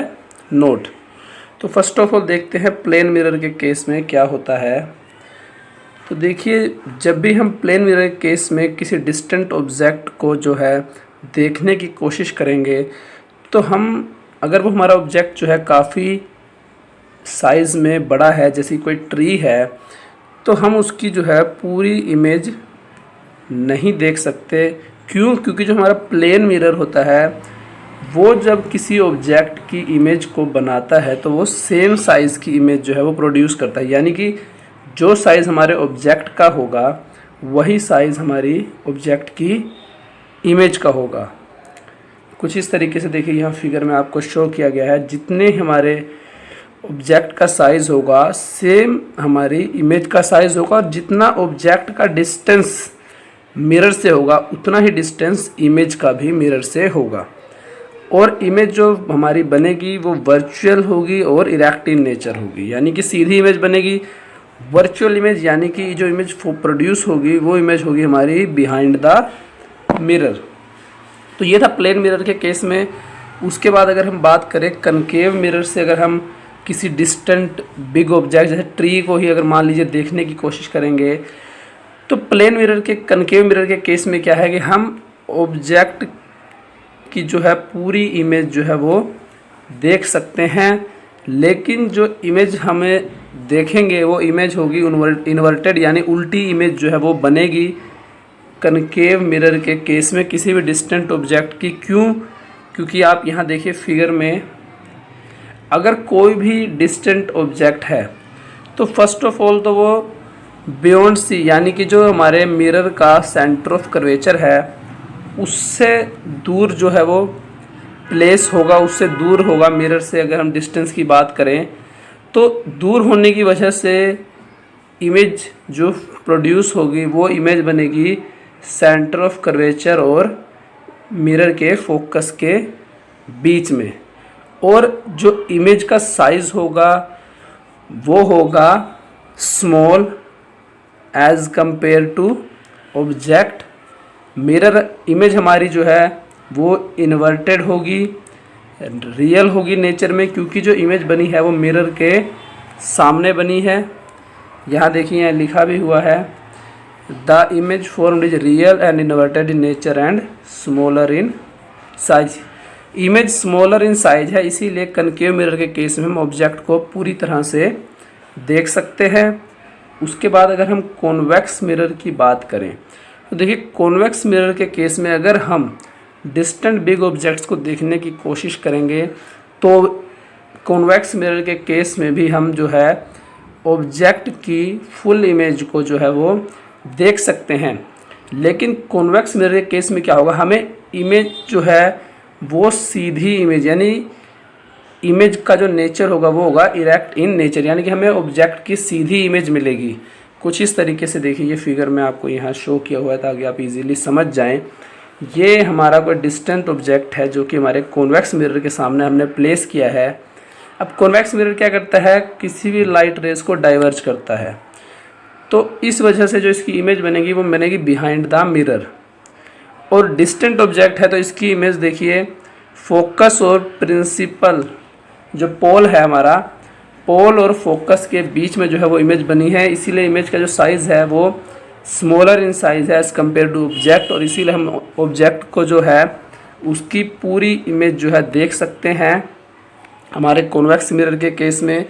नोट। तो फर्स्ट ऑफ ऑल देखते हैं प्लेन मिरर के केस में क्या होता है। तो देखिए, जब भी हम प्लेन मिरर के केस में किसी डिस्टेंट ऑब्जेक्ट को जो है देखने की कोशिश करेंगे तो हम, अगर वो हमारा ऑब्जेक्ट जो है काफ़ी साइज़ में बड़ा है, जैसे कोई ट्री है, तो हम उसकी जो है पूरी इमेज नहीं देख सकते। क्यों? क्योंकि जो हमारा प्लेन मिरर होता है वो जब किसी ऑब्जेक्ट की इमेज को बनाता है तो वो सेम साइज़ की इमेज जो है वो प्रोड्यूस करता है, यानी कि जो साइज़ हमारे ऑब्जेक्ट का होगा वही साइज़ हमारी ऑब्जेक्ट की इमेज का होगा। कुछ इस तरीके से देखिए, यहाँ फिगर में आपको शो किया गया है, जितने हमारे ऑब्जेक्ट का साइज़ होगा सेम हमारी इमेज का साइज़ होगा और जितना ऑब्जेक्ट का डिस्टेंस मिरर से होगा उतना ही डिस्टेंस इमेज का भी मिरर से होगा। और इमेज जो हमारी बनेगी वो वर्चुअल होगी और इरेक्ट इन नेचर होगी, यानी कि सीधी इमेज बनेगी। वर्चुअल इमेज यानी कि जो इमेज प्रोड्यूस होगी वो इमेज होगी हमारी बिहाइंड द मिरर। तो ये था प्लेन मिरर के केस में। उसके बाद अगर हम बात करें कनकेव मिरर से, अगर हम किसी डिस्टेंट बिग ऑब्जेक्ट जैसे ट्री को ही अगर मान लीजिए देखने की कोशिश करेंगे, तो प्लेन मिरर के कनकेव मिरर के केस में क्या है कि हम ऑब्जेक्ट की जो है पूरी इमेज जो है वो देख सकते हैं, लेकिन जो इमेज हमें देखेंगे वो इमेज होगी इन्वर्टेड, यानी उल्टी इमेज जो है वो बनेगी कनकेव मिरर के केस में किसी भी डिस्टेंट ऑब्जेक्ट की। क्यों? क्योंकि आप यहाँ देखिए फिगर में, अगर कोई भी डिस्टेंट ऑब्जेक्ट है तो फर्स्ट ऑफ ऑल तो वो बियॉन्ड सी, यानी कि जो हमारे मिरर का सेंटर ऑफ कर्वेचर है उससे दूर जो है वो प्लेस होगा, उससे दूर होगा मिरर से। अगर हम डिस्टेंस की बात करें तो दूर होने की वजह से इमेज जो प्रोड्यूस होगी वो इमेज बनेगी सेंटर ऑफ कर्वेचर और मिरर के फोकस के बीच में, और जो इमेज का साइज होगा वो होगा small as compare to object. Mirror image हमारी जो है वो इन्वर्टेड होगी, रियल होगी नेचर में, क्योंकि जो इमेज बनी है वो मिरर के सामने बनी है। यहाँ देखिए यहाँ लिखा भी हुआ है, the image formed is real and inverted in nature and smaller in size. Image smaller in size है, इसीलिए कनकेव मिरर के केस में हम ऑब्जेक्ट को पूरी तरह से देख सकते हैं। उसके बाद अगर हम कॉन्वेक्स मिरर की बात करें तो देखिए कॉन्वेक्स मिरर के केस में अगर हम डिस्टेंट बिग ऑब्जेक्ट्स को देखने की कोशिश करेंगे तो कॉन्वेक्स मिरर के केस में भी हम जो है ऑब्जेक्ट की फुल इमेज को जो है वो देख सकते हैं। लेकिन कॉन्वेक्स मिरर के केस में क्या होगा, हमें इमेज जो है वो सीधी इमेज, यानी इमेज का जो नेचर होगा वो होगा इरेक्ट इन नेचर, यानी कि हमें ऑब्जेक्ट की सीधी इमेज मिलेगी। कुछ इस तरीके से देखिए, ये फिगर में आपको यहाँ शो किया हुआ है ताकि आप इजीली समझ जाएं। ये हमारा कोई डिस्टेंट ऑब्जेक्ट है जो कि हमारे कॉन्वेक्स मिरर के सामने हमने प्लेस किया है। अब कॉन्वेक्स मिरर क्या करता है, किसी भी लाइट रेज को डाइवर्ज करता है, तो इस वजह से जो इसकी इमेज बनेगी वो बनेगी बिहाइंड द मिरर। और डिस्टेंट ऑब्जेक्ट है तो इसकी इमेज देखिए फोकस और प्रिंसिपल जो पोल है हमारा, पोल और फोकस के बीच में जो है वो इमेज बनी है, इसीलिए इमेज का जो साइज़ है वो स्मॉलर इन साइज़ है एज़ कम्पेयर टू ऑब्जेक्ट, और इसीलिए हम ऑब्जेक्ट को जो है उसकी पूरी इमेज जो है देख सकते हैं हमारे कॉन्वेक्स मिरर के केस में।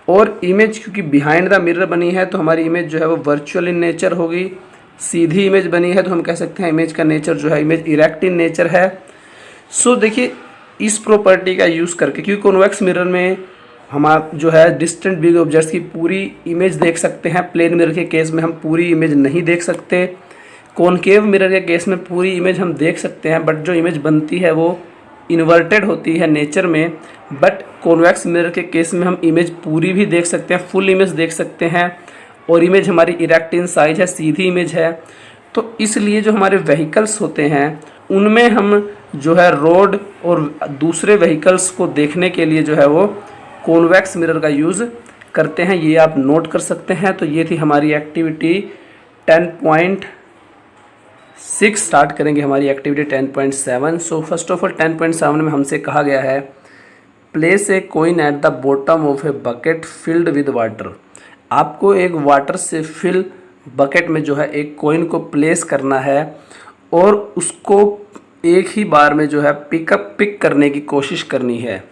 और इमेज क्योंकि बिहाइंड द मिरर बनी है तो हमारी इमेज जो है वो वर्चुअल इन नेचर होगी। सीधी इमेज बनी है तो हम कह सकते हैं इमेज का नेचर जो है इमेज इरेक्ट इन नेचर है। सो देखिए इस प्रॉपर्टी का यूज़ करके, क्योंकि कॉन्वेक्स मिरर में हम जो है डिस्टेंट बिग ऑब्जेक्ट्स की पूरी इमेज देख सकते हैं, प्लेन मिरर के केस में हम पूरी इमेज नहीं देख सकते। कॉनकेव मिरर के केस में पूरी इमेज हम देख सकते हैं, बट जो इमेज बनती है वो इन्वर्टेड होती है नेचर में। बट कॉन्वेक्स मिरर के केस में हम इमेज पूरी भी देख सकते हैं, फुल इमेज देख सकते हैं, और इमेज हमारी इरेक्ट इन साइज है, सीधी इमेज है। तो इसलिए जो हमारे व्हीकल्स होते हैं उनमें हम जो है रोड और दूसरे व्हीकल्स को देखने के लिए जो है वो कॉन्वेक्स मिरर का यूज़ करते हैं, ये आप नोट कर सकते हैं। तो ये थी हमारी एक्टिविटी 10.6। स्टार्ट करेंगे हमारी activity 10.7। So first of all 10.7 में हमसे कहा गया है place a coin at the bottom of a bucket filled with water. आपको एक वाटर से फिल बकेट में जो है एक कॉइन को प्लेस करना है और उसको एक ही बार में जो है पिक करने की कोशिश करनी है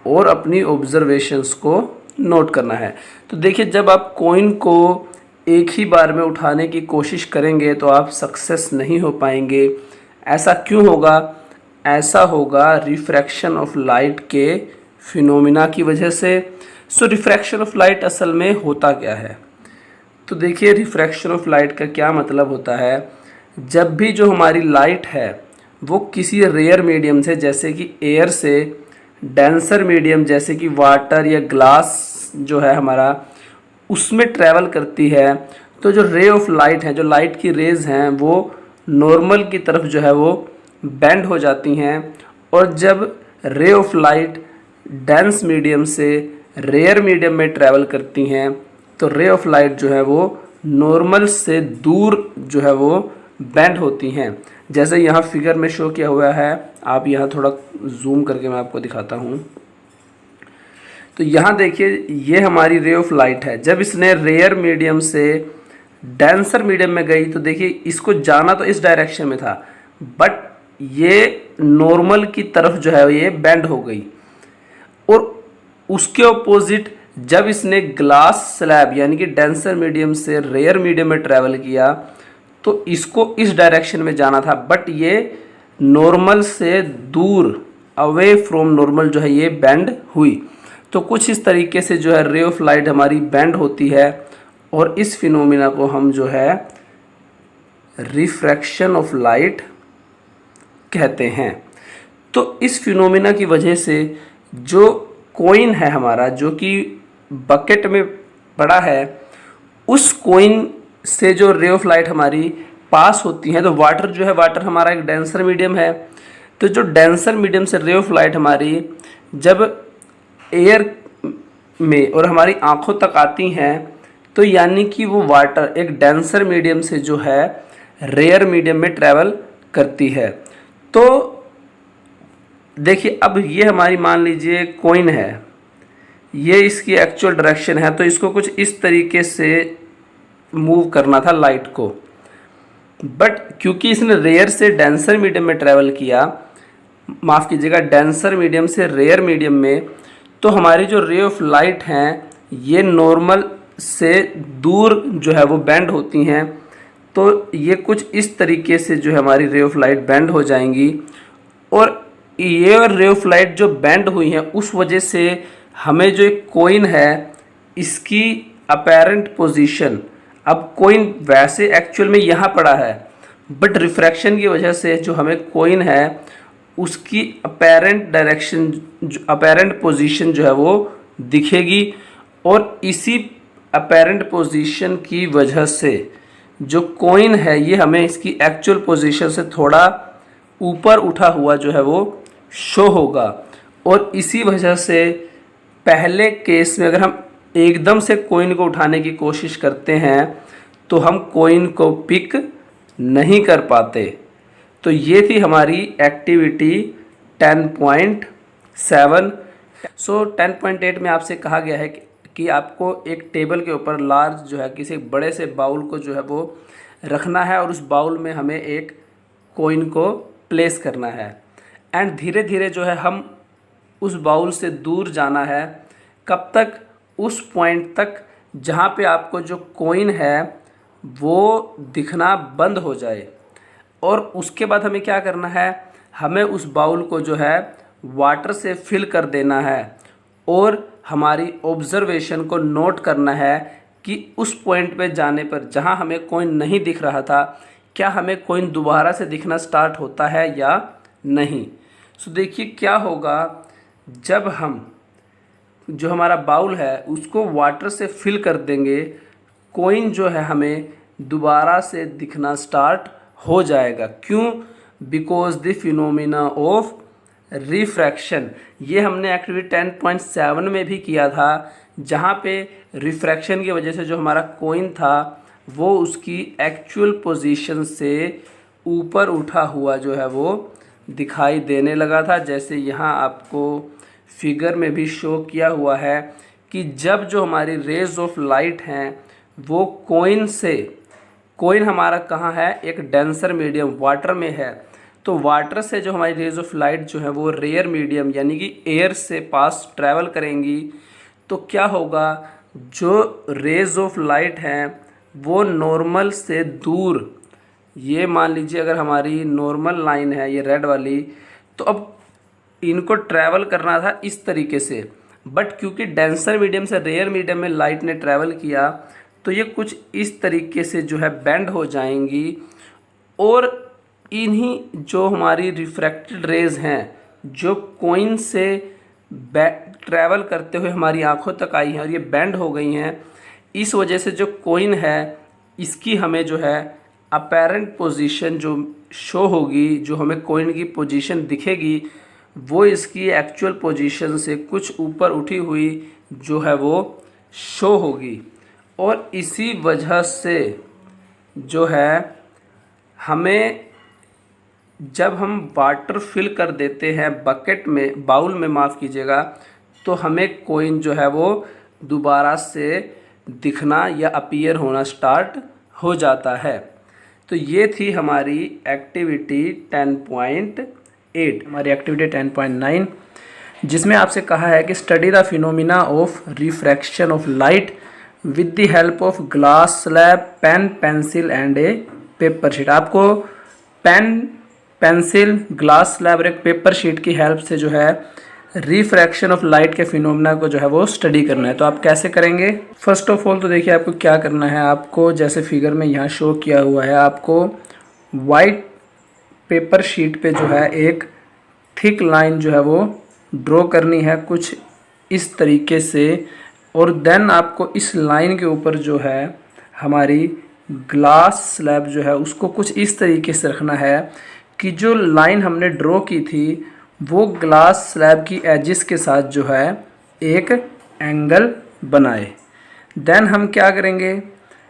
और अपनी ऑब्जर्वेशंस को नोट करना है। तो देखिए जब आप कॉइन को एक ही बार में उठाने की कोशिश करेंगे तो आप सक्सेस नहीं हो पाएंगे। ऐसा क्यों होगा? ऐसा होगा रिफ्रैक्शन ऑफ लाइट के फिनोमिना की वजह से। सो रिफ्रैक्शन ऑफ लाइट असल में होता क्या है? तो देखिए रिफ्रैक्शन ऑफ लाइट का क्या मतलब होता है, जब भी जो हमारी लाइट है वो किसी रेयर मीडियम से, जैसे कि एयर से डेंसर मीडियम जैसे कि वाटर या ग्लास जो है हमारा, उसमें ट्रैवल करती है, तो जो रे ऑफ लाइट है, जो लाइट की रेज हैं, वो नॉर्मल की तरफ जो है वो बेंड हो जाती हैं। और जब रे ऑफ लाइट डेंस मीडियम से रेयर मीडियम में ट्रैवल करती हैं तो रे ऑफ लाइट जो है वो नॉर्मल से दूर जो है वो बेंड होती हैं। जैसे यहाँ फिगर में शो किया हुआ है, आप यहाँ थोड़ा जूम करके मैं आपको दिखाता हूँ। तो यहाँ देखिए ये हमारी रे ऑफ लाइट है, जब इसने रेयर मीडियम से डेंसर मीडियम में गई तो देखिए इसको जाना तो इस डायरेक्शन में था, बट ये नॉर्मल की तरफ जो है ये बेंड हो गई। और उसके ऑपोजिट जब इसने ग्लास स्लैब यानी कि डेंसर मीडियम से रेयर मीडियम में ट्रैवल किया तो इसको इस डायरेक्शन में जाना था, बट ये नॉर्मल से दूर, अवे फ्रॉम नॉर्मल जो है ये बेंड हुई। तो कुछ इस तरीके से जो है रे ऑफ लाइट हमारी बेंड होती है और इस फिनोमिना को हम जो है रिफ्रैक्शन ऑफ लाइट कहते हैं। तो इस फिनोमिना की वजह से जो कॉइन है हमारा, जो कि बकेट में पड़ा है, उस कॉइन से जो रे ऑफ लाइट हमारी पास होती हैं, तो वाटर जो है, वाटर हमारा एक डेंसर मीडियम है। तो जो डेंसर मीडियम से रे ऑफ लाइट हमारी जब एयर में और हमारी आंखों तक आती हैं, तो यानी कि वो वाटर एक डेंसर मीडियम से जो है रेयर मीडियम में ट्रैवल करती है। तो देखिए, अब ये हमारी मान लीजिए कॉइन है, ये इसकी एक्चुअल डायरेक्शन है, तो इसको कुछ इस तरीके से मूव करना था लाइट को, बट क्योंकि इसने रेयर से डेंसर मीडियम में ट्रैवल किया, माफ़ कीजिएगा डेंसर मीडियम से रेयर मीडियम में, तो हमारी जो रे ऑफ लाइट हैं ये नॉर्मल से दूर जो है वो बेंड होती हैं। तो ये कुछ इस तरीके से जो है हमारी रे ऑफ लाइट बेंड हो जाएंगी, और ये रे ऑफ लाइट जो बेंड हुई हैं उस वजह से हमें जो एक कॉइन है इसकी अपेरेंट पोजीशन, अब कॉइन वैसे एक्चुअल में यहाँ पड़ा है, बट रिफ्रैक्शन की वजह से जो हमें कॉइन है उसकी अपेरेंट डायरेक्शन, अपेरेंट पोजीशन जो है वो दिखेगी, और इसी अपेरेंट पोजीशन की वजह से जो कॉइन है ये हमें इसकी एक्चुअल पोजीशन से थोड़ा ऊपर उठा हुआ जो है वो शो होगा। और इसी वजह से पहले केस में अगर हम एकदम से कॉइन को उठाने की कोशिश करते हैं तो हम कॉइन को पिक नहीं कर पाते। तो ये थी हमारी एक्टिविटी 10.7। सो 10.8 में आपसे कहा गया है कि आपको एक टेबल के ऊपर लार्ज जो है किसी बड़े से बाउल को जो है वो रखना है, और उस बाउल में हमें एक कॉइन को प्लेस करना है, एंड धीरे धीरे जो है हम उस बाउल से दूर जाना है, कब तक, उस पॉइंट तक जहाँ पे आपको जो कॉइन है वो दिखना बंद हो जाए। और उसके बाद हमें क्या करना है, हमें उस बाउल को जो है वाटर से फिल कर देना है, और हमारी ऑब्जर्वेशन को नोट करना है कि उस पॉइंट पे जाने पर जहाँ हमें कॉइन नहीं दिख रहा था, क्या हमें कॉइन दोबारा से दिखना स्टार्ट होता है या नहीं। सो देखिए क्या होगा, जब हम जो हमारा बाउल है उसको वाटर से फिल कर देंगे, कॉइन जो है हमें दोबारा से दिखना स्टार्ट हो जाएगा। क्यों? Because the phenomena of refraction. ये हमने एक्टिविटी 10.7 में भी किया था, जहाँ पे रिफ्रैक्शन की वजह से जो हमारा कॉइन था वो उसकी एक्चुअल पोजीशन से ऊपर उठा हुआ जो है वो दिखाई देने लगा था। जैसे यहाँ आपको फिगर में भी शो किया हुआ है कि जब जो हमारी रेज ऑफ लाइट हैं वो कॉइन से, कॉइन हमारा कहाँ है, एक डेंसर मीडियम वाटर में है, तो वाटर से जो हमारी रेज ऑफ लाइट जो है वो रेयर मीडियम यानी कि एयर से पास ट्रैवल करेंगी, तो क्या होगा, जो रेज ऑफ लाइट हैं वो नॉर्मल से दूर, ये मान लीजिए अगर हमारी नॉर्मल लाइन है ये रेड वाली, तो अब इनको ट्रैवल करना था इस तरीके से, बट क्योंकि डेंसर मीडियम से रेयर मीडियम में लाइट ने ट्रैवल किया तो ये कुछ इस तरीके से जो है बेंड हो जाएंगी, और इन्हीं जो हमारी रिफ्रैक्टेड रेज हैं जो कॉइन से ट्रैवल करते हुए हमारी आंखों तक आई हैं और ये बेंड हो गई हैं, इस वजह से जो कॉइन है इसकी हमें जो है अपेरेंट पोजीशन जो शो होगी, जो हमें कॉइन की पोजीशन दिखेगी वो इसकी एक्चुअल पोजीशन से कुछ ऊपर उठी हुई जो है वो शो होगी। और इसी वजह से जो है हमें, जब हम वाटर फिल कर देते हैं बकेट में, बाउल में माफ़ कीजिएगा, तो हमें कॉइन जो है वो दोबारा से दिखना या अपीयर होना स्टार्ट हो जाता है। तो ये थी हमारी एक्टिविटी 10.8। हमारी एक्टिविटी 10.9 जिसमें आपसे कहा है कि study the phenomena of refraction of light with the help of glass slab, pen, pencil and a paper sheet. आपको पेन, पेंसिल, ग्लास स्लैब और एक पेपर शीट की हेल्प से जो है रिफ्रैक्शन ऑफ लाइट के फिनोमिना को जो है वो स्टडी करना है। तो आप कैसे करेंगे? फर्स्ट ऑफ ऑल तो देखिए आपको क्या करना है, आपको जैसे फिगर में यहाँ शो किया हुआ है, आपको वाइट पेपर शीट पे जो है एक थिक लाइन जो है वो ड्रॉ करनी है कुछ इस तरीके से, और देन आपको इस लाइन के ऊपर जो है हमारी ग्लास स्लैब जो है उसको कुछ इस तरीके से रखना है कि जो लाइन हमने ड्रॉ की थी वो ग्लास स्लैब की एजिस के साथ जो है एक एंगल बनाए। देन हम क्या करेंगे,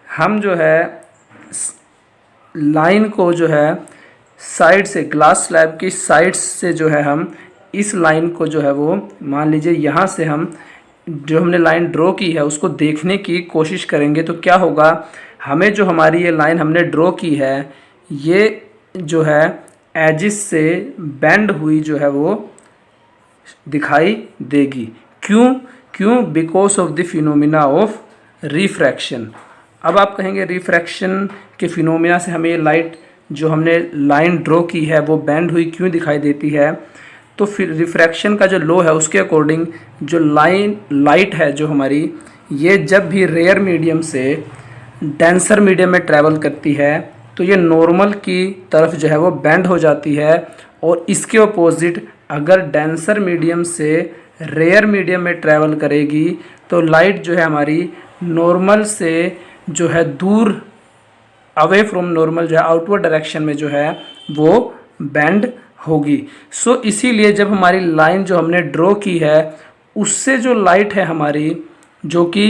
हम जो है लाइन को जो है साइड से, ग्लास स्लैब की साइड से जो है हम इस लाइन को जो है वो मान लीजिए यहाँ से हम जो हमने लाइन ड्रॉ की है उसको देखने की कोशिश करेंगे। तो क्या होगा, हमें जो हमारी ये लाइन हमने ड्रॉ की है ये जो है एजिस से बेंड हुई जो है वो दिखाई देगी। क्यों because of the phenomena of refraction. अब आप कहेंगे रिफ्रैक्शन के फिनोमिना से हमें ये लाइट जो हमने लाइन ड्रॉ की है वो बेंड हुई क्यों दिखाई देती है। तो फिर रिफ्रैक्शन का जो लॉ है उसके अकॉर्डिंग जो लाइट है जो हमारी, ये जब भी रेयर मीडियम से डेंसर मीडियम में ट्रैवल करती है तो ये नॉर्मल की तरफ जो है वो बेंड हो जाती है। और इसके अपोजिट अगर डेंसर मीडियम से रेयर मीडियम में ट्रैवल करेगी तो लाइट जो है हमारी नॉर्मल से जो है दूर, अवे फ्रॉम नॉर्मल जो है आउटवर्ड डायरेक्शन में जो है वो बेंड होगी। सो इसीलिए जब हमारी लाइन जो हमने ड्रॉ की है उससे जो लाइट है हमारी जो कि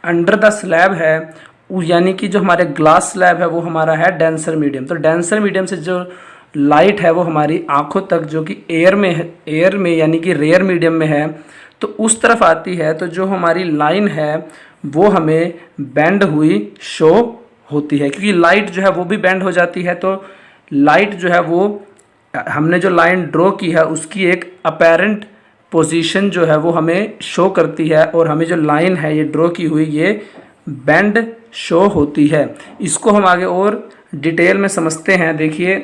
अंडर द स्लैब है, यानी कि जो हमारे ग्लास स्लैब है वो हमारा है डेंसर मीडियम। तो डेंसर मीडियम से जो लाइट है वो हमारी आंखों तक जो कि एयर में है, एयर में यानी कि रेयर मीडियम में है, तो उस तरफ आती है। तो जो हमारी लाइन है वो हमें बेंड हुई शो होती है, क्योंकि लाइट जो है वो भी बेंड हो जाती है। तो लाइट जो है वो हमने जो लाइन ड्रॉ की है उसकी एक अपेरेंट पोजीशन जो है वो हमें शो करती है और हमें जो लाइन है ये ड्रॉ की हुई ये बेंड शो होती है। इसको हम आगे और डिटेल में समझते हैं। देखिए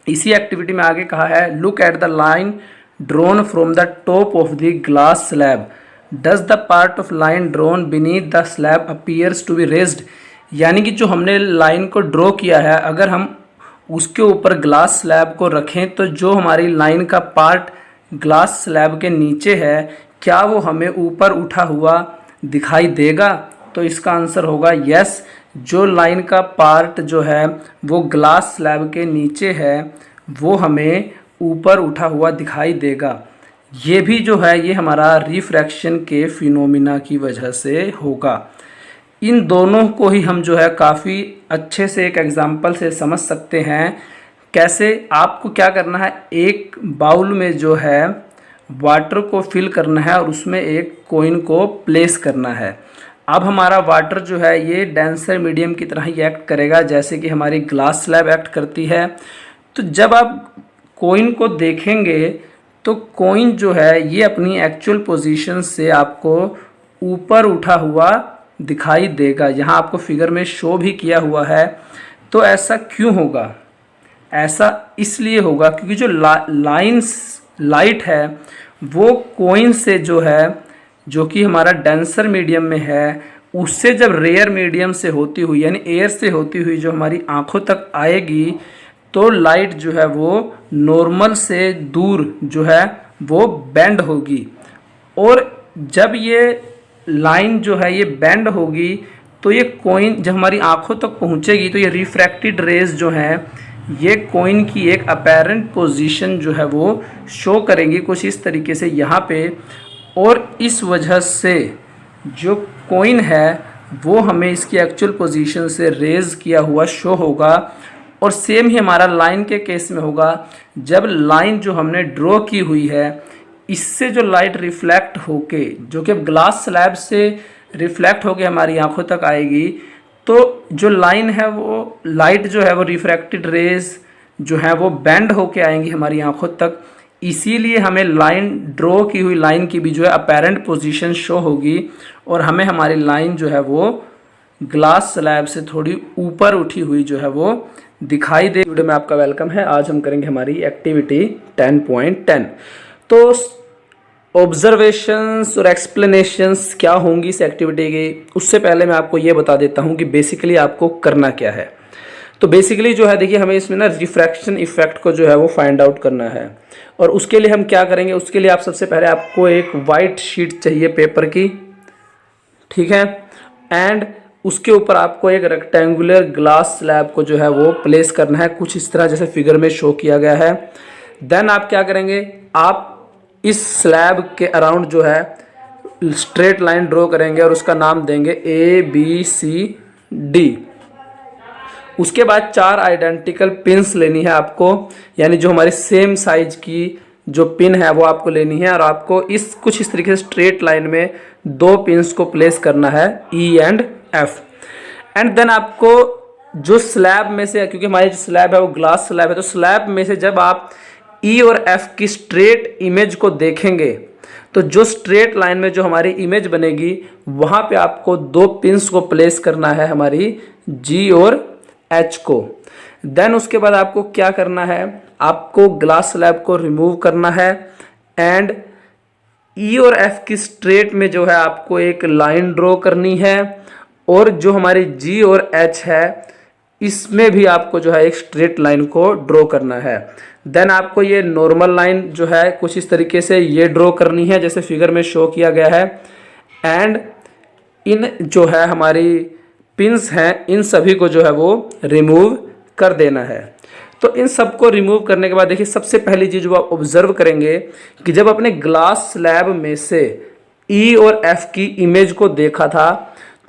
इसी एक्टिविटी में आगे कहा है, look at the line drawn from the top of the glass slab, does the part of line drawn beneath the slab appears to be raised. यानी कि जो हमने लाइन को ड्रॉ किया है अगर हम उसके ऊपर ग्लास स्लैब को रखें तो जो हमारी लाइन का पार्ट ग्लास स्लैब के नीचे है क्या वो हमें ऊपर उठा हुआ दिखाई देगा। तो इसका आंसर होगा यस, जो लाइन का पार्ट जो है वो ग्लास स्लैब के नीचे है वो हमें ऊपर उठा हुआ दिखाई देगा। ये भी जो है ये हमारा रिफ्रैक्शन के फिनोमिना की वजह से होगा। इन दोनों को ही हम जो है काफ़ी अच्छे से एक एग्जांपल से समझ सकते हैं। कैसे, आपको क्या करना है, एक बाउल में जो है वाटर को फिल करना है और उसमें एक कॉइन को प्लेस करना है। अब हमारा वाटर जो है ये डेंसर मीडियम की तरह ही एक्ट करेगा जैसे कि हमारी ग्लास स्लैब एक्ट करती है। तो जब आप कॉइन को देखेंगे तो कॉइन जो है ये अपनी एक्चुअल पोजीशन से आपको ऊपर उठा हुआ दिखाई देगा। यहाँ आपको फिगर में शो भी किया हुआ है। तो ऐसा क्यों होगा, ऐसा इसलिए होगा क्योंकि जो लाइट है वो कॉइन से जो है जो कि हमारा डेंसर मीडियम में है उससे जब रेयर मीडियम से होती हुई यानी एयर से होती हुई जो हमारी आंखों तक आएगी तो लाइट जो है वो नॉर्मल से दूर जो है वो बेंड होगी। और जब ये लाइन जो है ये बेंड होगी तो ये कॉइन जब हमारी आंखों तक पहुंचेगी तो ये रिफ्रैक्टेड रेज जो है ये कॉइन की एक अपेरेंट पोजीशन जो है वो शो करेंगी कुछ इस तरीके से यहाँ पे। और इस वजह से जो कॉइन है वो हमें इसकी एक्चुअल पोजीशन से रेज किया हुआ शो होगा। और सेम ही हमारा लाइन के केस में होगा, जब लाइन जो हमने ड्रॉ की हुई है इससे जो लाइट रिफ्लेक्ट होके जो कि ग्लास स्लैब से रिफ्लेक्ट होके हमारी आंखों तक आएगी तो जो लाइन है वो लाइट जो है वो रिफ्रैक्टेड रेज जो है वो बेंड होके आएंगी हमारी आंखों तक। इसीलिए हमें लाइन ड्रॉ की हुई लाइन की भी जो है अपेरेंट पोजीशन शो होगी और हमें हमारी लाइन जो है वो ग्लास स्लैब से थोड़ी ऊपर उठी हुई जो है वो दिखाई दे। वीडियो में आपका वेलकम है। आज हम करेंगे हमारी एक्टिविटी 10.10। तो ऑब्जर्वेशंस और एक्सप्लेनेशंस क्या होंगी इस एक्टिविटी की, उससे पहले मैं आपको ये बता देता हूँ कि बेसिकली आपको करना क्या है। तो बेसिकली जो है देखिए हमें इसमें ना रिफ्रैक्शन इफेक्ट को जो है वो फाइंड आउट करना है। और उसके लिए हम क्या करेंगे, उसके लिए आप सबसे पहले आपको एक वाइट शीट चाहिए पेपर की, ठीक है। एंड उसके ऊपर आपको एक रेक्टेंगुलर ग्लास स्लैब को जो है वो प्लेस करना है, कुछ इस तरह जैसे फिगर में शो किया गया है। देन आप क्या करेंगे, आप इस स्लैब के अराउंड जो है स्ट्रेट लाइन ड्रॉ करेंगे और उसका नाम देंगे ABCD। उसके बाद 4 आइडेंटिकल पिन्स लेनी है आपको, यानी जो हमारी सेम साइज की जो पिन है वो आपको लेनी है, और आपको कुछ इस तरीके से स्ट्रेट लाइन में 2 पिन्स को प्लेस करना है E and F। And then आपको जो स्लैब में से, क्योंकि हमारी जो स्लैब है वो ग्लास स्लैब है, तो स्लैब में से जब आप E और F की स्ट्रेट इमेज को देखेंगे तो जो स्ट्रेट लाइन में जो हमारी इमेज बनेगी वहां पे आपको 2 पिन्स को प्लेस करना है, हमारी G और H को। देन उसके बाद आपको क्या करना है, आपको ग्लास स्लैब को रिमूव करना है एंड E और F की स्ट्रेट में जो है आपको एक लाइन ड्रॉ करनी है, और जो हमारी G और H है इसमें भी आपको जो है एक स्ट्रेट लाइन को ड्रॉ करना है। देन आपको ये नॉर्मल लाइन जो है कुछ इस तरीके से ये ड्रॉ करनी है जैसे फिगर में शो किया गया है, एंड इन जो है हमारी पिन्स हैं इन सभी को जो है वो रिमूव कर देना है। तो इन सबको रिमूव करने के बाद देखिए सबसे पहली चीज जो आप ऑब्जर्व करेंगे कि जब अपने ग्लास स्लैब में से E और F की इमेज को देखा था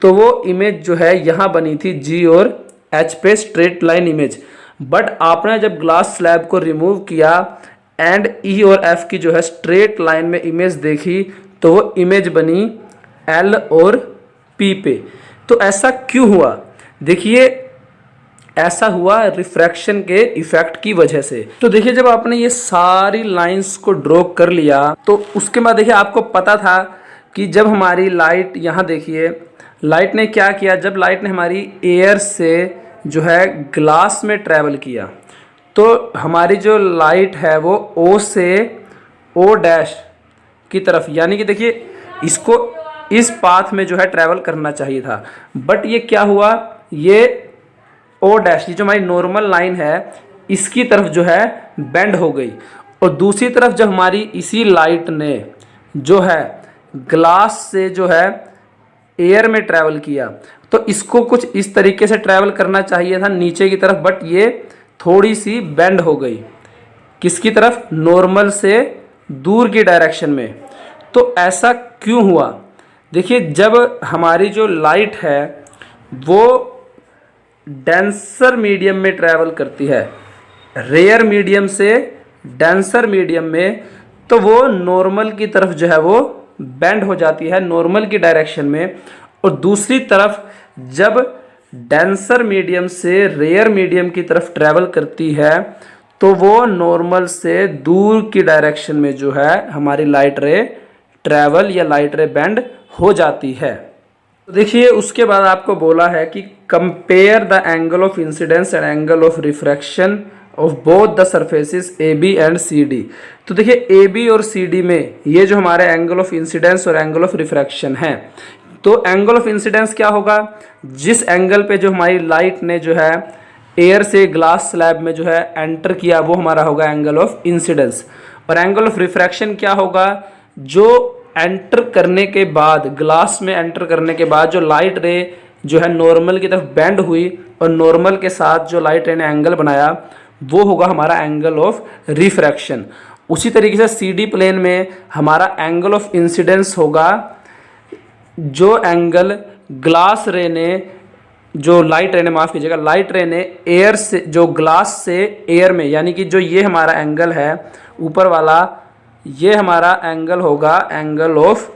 तो वो इमेज जो है यहाँ बनी थी G और H पे स्ट्रेट लाइन इमेज, बट आपने जब ग्लास स्लैब को रिमूव किया एंड E और F की जो है स्ट्रेट लाइन में इमेज देखी तो वो इमेज बनी L और P पे। तो ऐसा क्यों हुआ, देखिए ऐसा हुआ रिफ्रैक्शन के इफेक्ट की वजह से। तो देखिए जब आपने ये सारी लाइंस को ड्रॉ कर लिया तो उसके बाद देखिए आपको पता था कि जब हमारी लाइट, यहाँ देखिए लाइट ने क्या किया, जब लाइट ने हमारी एयर से जो है ग्लास में ट्रैवल किया तो हमारी जो लाइट है वो O से O डैश की तरफ, यानी कि देखिए इसको इस पाथ में जो है ट्रैवल करना चाहिए था, बट ये क्या हुआ, ये O डैश ये जो हमारी नॉर्मल लाइन है इसकी तरफ जो है बेंड हो गई, और दूसरी तरफ जब हमारी इसी लाइट ने जो है ग्लास से जो है एयर में ट्रैवल किया तो इसको कुछ इस तरीके से ट्रैवल करना चाहिए था नीचे की तरफ, बट ये थोड़ी सी बेंड हो गई किसकी तरफ, नॉर्मल से दूर की डायरेक्शन में। तो ऐसा क्यों हुआ, देखिए जब हमारी जो लाइट है वो डेंसर मीडियम में ट्रैवल करती है, रेयर मीडियम से डेंसर मीडियम में, तो वो नॉर्मल की तरफ जो है वो बेंड हो जाती है नॉर्मल की डायरेक्शन में, और दूसरी तरफ जब डेंसर मीडियम से रेयर मीडियम की तरफ ट्रैवल करती है तो वो नॉर्मल से दूर की डायरेक्शन में जो है हमारी लाइट रे ट्रैवल या लाइट रे बेंड हो जाती है। तो देखिए उसके बाद आपको बोला है कि compare the angle of incidence and angle of refraction of both the surfaces AB and CD। तो देखिए AB और CD में ये जो हमारे एंगल ऑफ इंसिडेंस और एंगल ऑफ रिफ्रैक्शन है, तो एंगल ऑफ इंसिडेंस क्या होगा, जिस एंगल पे जो हमारी लाइट ने जो है एयर से ग्लास स्लैब में जो है एंटर किया वो हमारा होगा एंगल ऑफ इंसिडेंस, और एंगल ऑफ रिफ्रैक्शन क्या होगा, जो एंटर करने के बाद ग्लास में एंटर करने के बाद जो लाइट रे जो है नॉर्मल की तरफ बेंड हुई और नॉर्मल के साथ जो लाइट रे ने एंगल बनाया वो होगा हमारा एंगल ऑफ रिफ्रैक्शन। उसी तरीके से CD प्लेन में हमारा एंगल ऑफ इंसिडेंस होगा जो एंगल ग्लास रे ने, जो लाइट रे ने, माफ कीजिएगा, लाइट रे ने एयर से, जो ग्लास से एयर में, यानी कि जो ये हमारा एंगल है ऊपर वाला, ये हमारा एंगल होगा एंगल ऑफ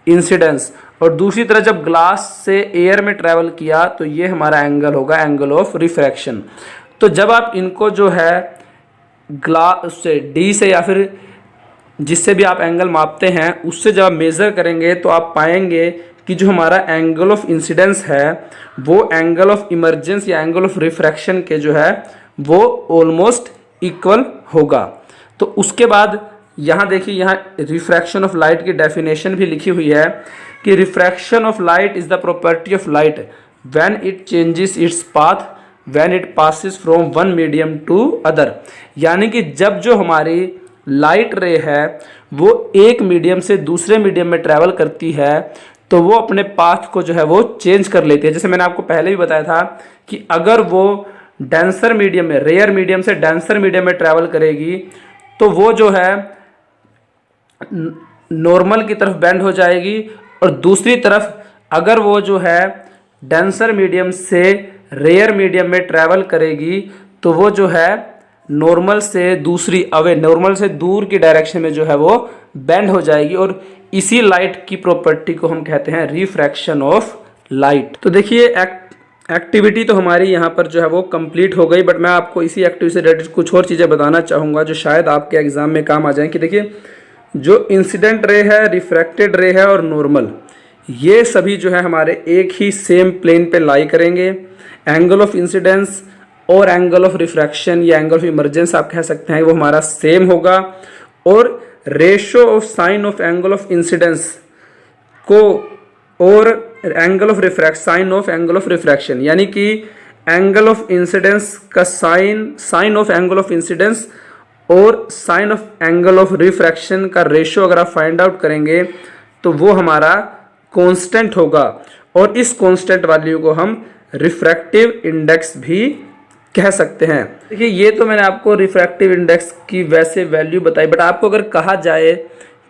इंसिडेंस, और दूसरी तरफ जब ग्लास से एयर में ट्रैवल किया तो ये हमारा एंगल होगा एंगल ऑफ रिफ्रैक्शन। तो जब आप इनको जो है ग्लास से D से या फिर जिससे भी आप एंगल मापते हैं उससे जब आप मेज़र करेंगे तो आप पाएंगे कि जो हमारा एंगल ऑफ इंसिडेंस है वो एंगल ऑफ इमर्जेंस या एंगल ऑफ रिफ्रैक्शन के जो है वो ऑलमोस्ट इक्वल होगा। तो उसके बाद यहाँ देखिए, यहाँ रिफ्रैक्शन ऑफ लाइट की डेफिनेशन भी लिखी हुई है कि refraction of light is the property of light when it changes its path when it passes from one medium to other, यानी कि जब जो हमारी लाइट रे है वो एक मीडियम से दूसरे मीडियम में ट्रैवल करती है तो वो अपने पाथ को जो है वो चेंज कर लेती है। जैसे मैंने आपको पहले भी बताया था कि अगर वो डेंसर मीडियम में, रेयर मीडियम से डेंसर मीडियम में ट्रैवल करेगी तो वो जो है नॉर्मल की तरफ बेंड हो जाएगी, और दूसरी तरफ अगर वो जो है डेंसर मीडियम से रेयर मीडियम में ट्रैवल करेगी तो वो जो है नॉर्मल से दूसरी अवे, नॉर्मल से दूर की डायरेक्शन में जो है वो बेंड हो जाएगी। और इसी लाइट की प्रॉपर्टी को हम कहते हैं रिफ्रैक्शन ऑफ लाइट। तो देखिए एक्टिविटी तो हमारी यहाँ पर जो है वो कंप्लीट हो गई, बट मैं आपको इसी एक्टिविटी से रिलेटेड कुछ और चीज़ें बताना चाहूँगा जो शायद आपके एग्जाम में काम आ जाएं। कि देखिए जो इंसिडेंट रे है, रिफ्रैक्टेड रे है और नॉर्मल, ये सभी जो है हमारे एक ही सेम प्लेन पे लाई करेंगे। एंगल ऑफ इंसिडेंस और एंगल ऑफ रिफ्रैक्शन या एंगल ऑफ इमर्जेंस आप कह सकते हैं, वो हमारा सेम होगा। और ratio of sine of angle of incidence को और angle of refraction, sine of angle of refraction, यानी कि एंगल ऑफ इंसिडेंस का sine of angle of incidence और sine of angle of refraction का रेशो अगर आप फाइंड आउट करेंगे तो वो हमारा कांस्टेंट होगा, और इस कांस्टेंट वैल्यू को हम रिफ्रैक्टिव इंडेक्स भी कह सकते हैं। देखिए ये तो मैंने आपको रिफ्रैक्टिव इंडेक्स की वैसे वैल्यू बताई, बट आपको अगर कहा जाए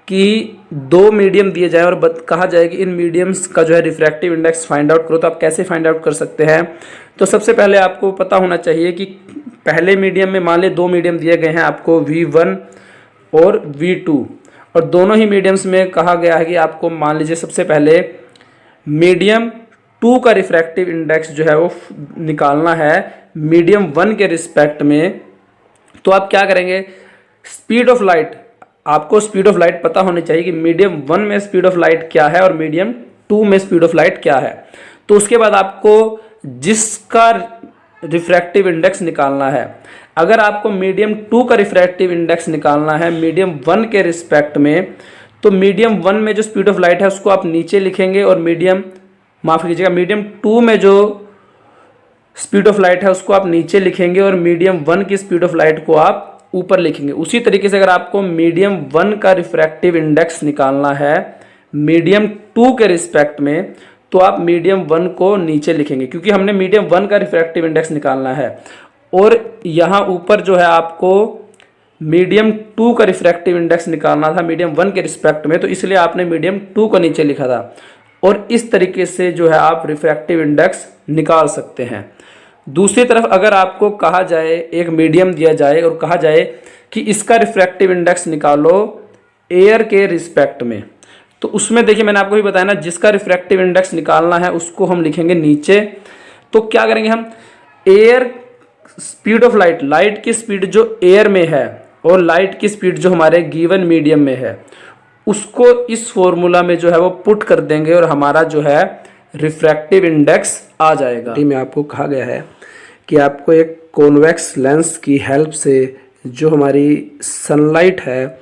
कि दो मीडियम दिए जाए और कहा जाए कि इन मीडियम्स का जो है रिफ्रैक्टिव इंडेक्स फाइंड आउट करो, तो आप कैसे फाइंड आउट कर सकते हैं? तो सबसे पहले आपको पता होना चाहिए कि पहले मीडियम में मान ले दो मीडियम दिए गए हैं आपको, V1 और V2, और दोनों ही मीडियम्स में कहा गया है कि आपको मान लीजिए सबसे पहले मीडियम 2 का रिफ्रैक्टिव इंडेक्स जो है वो निकालना है मीडियम 1 के रिस्पेक्ट में। तो आप क्या करेंगे, स्पीड ऑफ लाइट, आपको स्पीड ऑफ लाइट पता होनी चाहिए कि मीडियम 1 में स्पीड ऑफ लाइट क्या है और मीडियम 2 में स्पीड ऑफ लाइट क्या है। तो उसके बाद आपको जिसका रिफ्रैक्टिव इंडेक्स निकालना है, अगर आपको मीडियम 2 का रिफ्रैक्टिव इंडेक्स निकालना है मीडियम 1 के रिस्पेक्ट में, तो मीडियम 1 में जो स्पीड ऑफ लाइट है उसको आप नीचे लिखेंगे, और माफ़ कीजिएगा, मीडियम 2 में जो स्पीड ऑफ लाइट है उसको आप नीचे लिखेंगे, और मीडियम 1 की स्पीड ऑफ लाइट को आप ऊपर लिखेंगे। उसी तरीके से अगर आपको मीडियम 1 का रिफ्रैक्टिव इंडेक्स निकालना है मीडियम 2 के रिस्पेक्ट में, तो आप मीडियम 1 को नीचे लिखेंगे, क्योंकि हमने मीडियम 1 का रिफ्रैक्टिव इंडेक्स निकालना है। और यहाँ ऊपर जो है आपको मीडियम 2 का रिफ्रैक्टिव इंडेक्स निकालना था मीडियम 1 के रिस्पेक्ट में, तो इसलिए आपने मीडियम 2 को नीचे लिखा था। और इस तरीके से जो है आप रिफ्रैक्टिव इंडेक्स निकाल सकते हैं। दूसरी तरफ अगर आपको कहा जाए, एक मीडियम दिया जाए और कहा जाए कि इसका रिफ्रैक्टिव इंडेक्स निकालो एयर के रिस्पेक्ट में, तो उसमें देखिए मैंने आपको भी बताया ना, जिसका रिफ्रैक्टिव इंडेक्स निकालना है उसको हम लिखेंगे नीचे। तो क्या करेंगे हम, air speed of light, light की स्पीड जो एयर में है और लाइट की स्पीड जो हमारे गिवन मीडियम में है, उसको इस फॉर्मूला में जो है वो पुट कर देंगे और हमारा जो है रिफ्रैक्टिव इंडेक्स आ जाएगा। में आपको कहा गया है कि आपको एक कॉन्वेक्स लेंस की हेल्प से जो हमारी सनलाइट है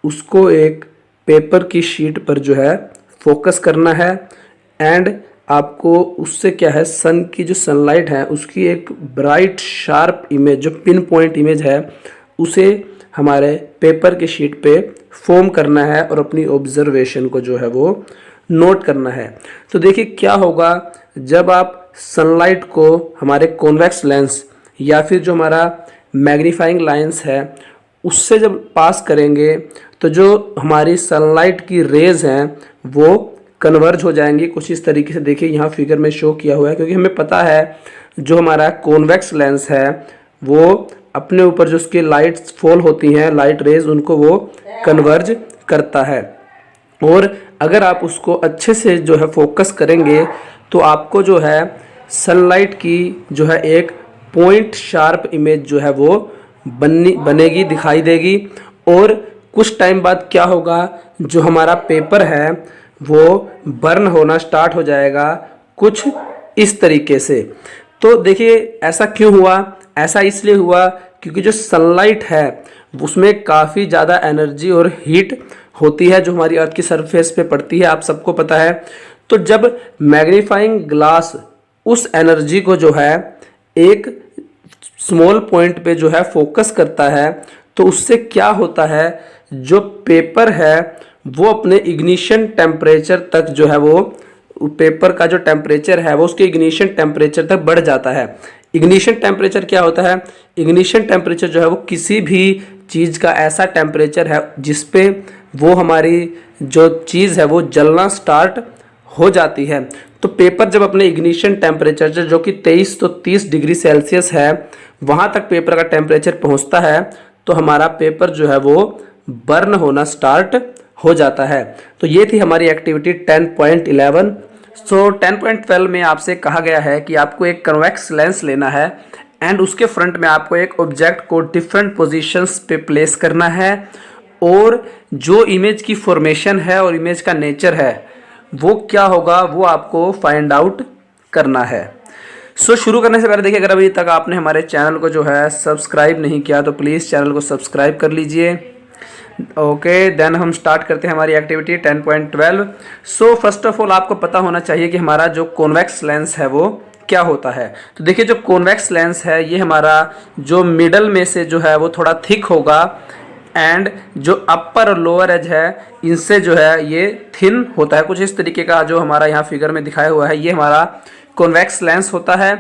उसको एक पेपर की शीट पर जो है फोकस करना है, एंड आपको उससे क्या है, सन की जो सनलाइट है उसकी एक ब्राइट शार्प इमेज, जो पिन पॉइंट इमेज है, उसे हमारे पेपर की शीट पे फॉर्म करना है और अपनी ऑब्जर्वेशन को जो है वो नोट करना है। तो देखिए क्या होगा, जब आप सनलाइट को हमारे कॉन्वेक्स लेंस या फिर जो हमारा मैग्नीफाइंग लाइंस है उससे जब पास करेंगे, तो जो हमारी सनलाइट की रेज हैं वो कन्वर्ज हो जाएंगी कुछ इस तरीके से। देखिए यहाँ फिगर में शो किया हुआ है, क्योंकि हमें पता है जो हमारा कॉन्वेक्स लेंस है वो अपने ऊपर जो उसकी लाइट फॉल होती हैं, लाइट रेज, उनको वो कन्वर्ज करता है। और अगर आप उसको अच्छे से जो है फोकस करेंगे तो आपको जो है सनलाइट की जो है एक पॉइंट शार्प इमेज जो है वो बनेगी, दिखाई देगी। और कुछ टाइम बाद क्या होगा, जो हमारा पेपर है वो बर्न होना स्टार्ट हो जाएगा कुछ इस तरीके से। तो देखिए ऐसा क्यों हुआ, ऐसा इसलिए हुआ क्योंकि जो सनलाइट है उसमें काफ़ी ज़्यादा एनर्जी और हीट होती है जो हमारी अर्थ की सरफेस पे पड़ती है, आप सबको पता है। तो जब मैग्नीफाइंग ग्लास उस एनर्जी को जो है एक स्मॉल पॉइंट पे जो है फोकस करता है, तो उससे क्या होता है, जो पेपर है वो अपने इग्निशन टेम्परेचर तक जो है वो पेपर का जो टेम्परेचर है वो उसके इग्निशन टेम्परेचर तक बढ़ जाता है। इग्निशन टेम्परेचर क्या होता है? इग्निशन टेम्परेचर जो है वो किसी भी चीज़ का ऐसा टेम्परेचर है जिस पे वो हमारी जो चीज़ है वो जलना स्टार्ट हो जाती है। तो पेपर जब अपने इग्निशन टेम्परेचर जो कि 23 तो 30 डिग्री सेल्सियस है वहाँ तक पेपर का टेम्परेचर पहुँचता है तो हमारा पेपर जो है वो बर्न होना स्टार्ट हो जाता है। तो ये थी हमारी एक्टिविटी 10.11। सो 10.12 में आपसे कहा गया है कि आपको एक कन्वेक्स लेंस लेना है एंड उसके फ्रंट में आपको एक ऑब्जेक्ट को डिफरेंट पोजीशंस पे प्लेस करना है और जो इमेज की फॉर्मेशन है और इमेज का नेचर है वो क्या होगा वो आपको फाइंड आउट करना है। सो शुरू करने से पहले देखिए, अगर अभी तक आपने हमारे चैनल को जो है सब्सक्राइब नहीं किया तो प्लीज़ चैनल को सब्सक्राइब कर लीजिए। ओके, देन हम स्टार्ट करते हैं हमारी activity 10.12। So first of all आपको पता होना चाहिए कि हमारा जो कॉन्वेक्स लेंस है वो क्या होता है। तो देखिए, जो कॉन्वेक्स लेंस है ये हमारा जो मिडल में से जो है वो थोड़ा थिक होगा एंड जो अपर और लोअर एज है इनसे जो है ये थिन होता है। कुछ इस तरीके का जो हमारा यहाँ फिगर में दिखाया हुआ है ये हमारा कॉन्वेक्स लेंस होता है।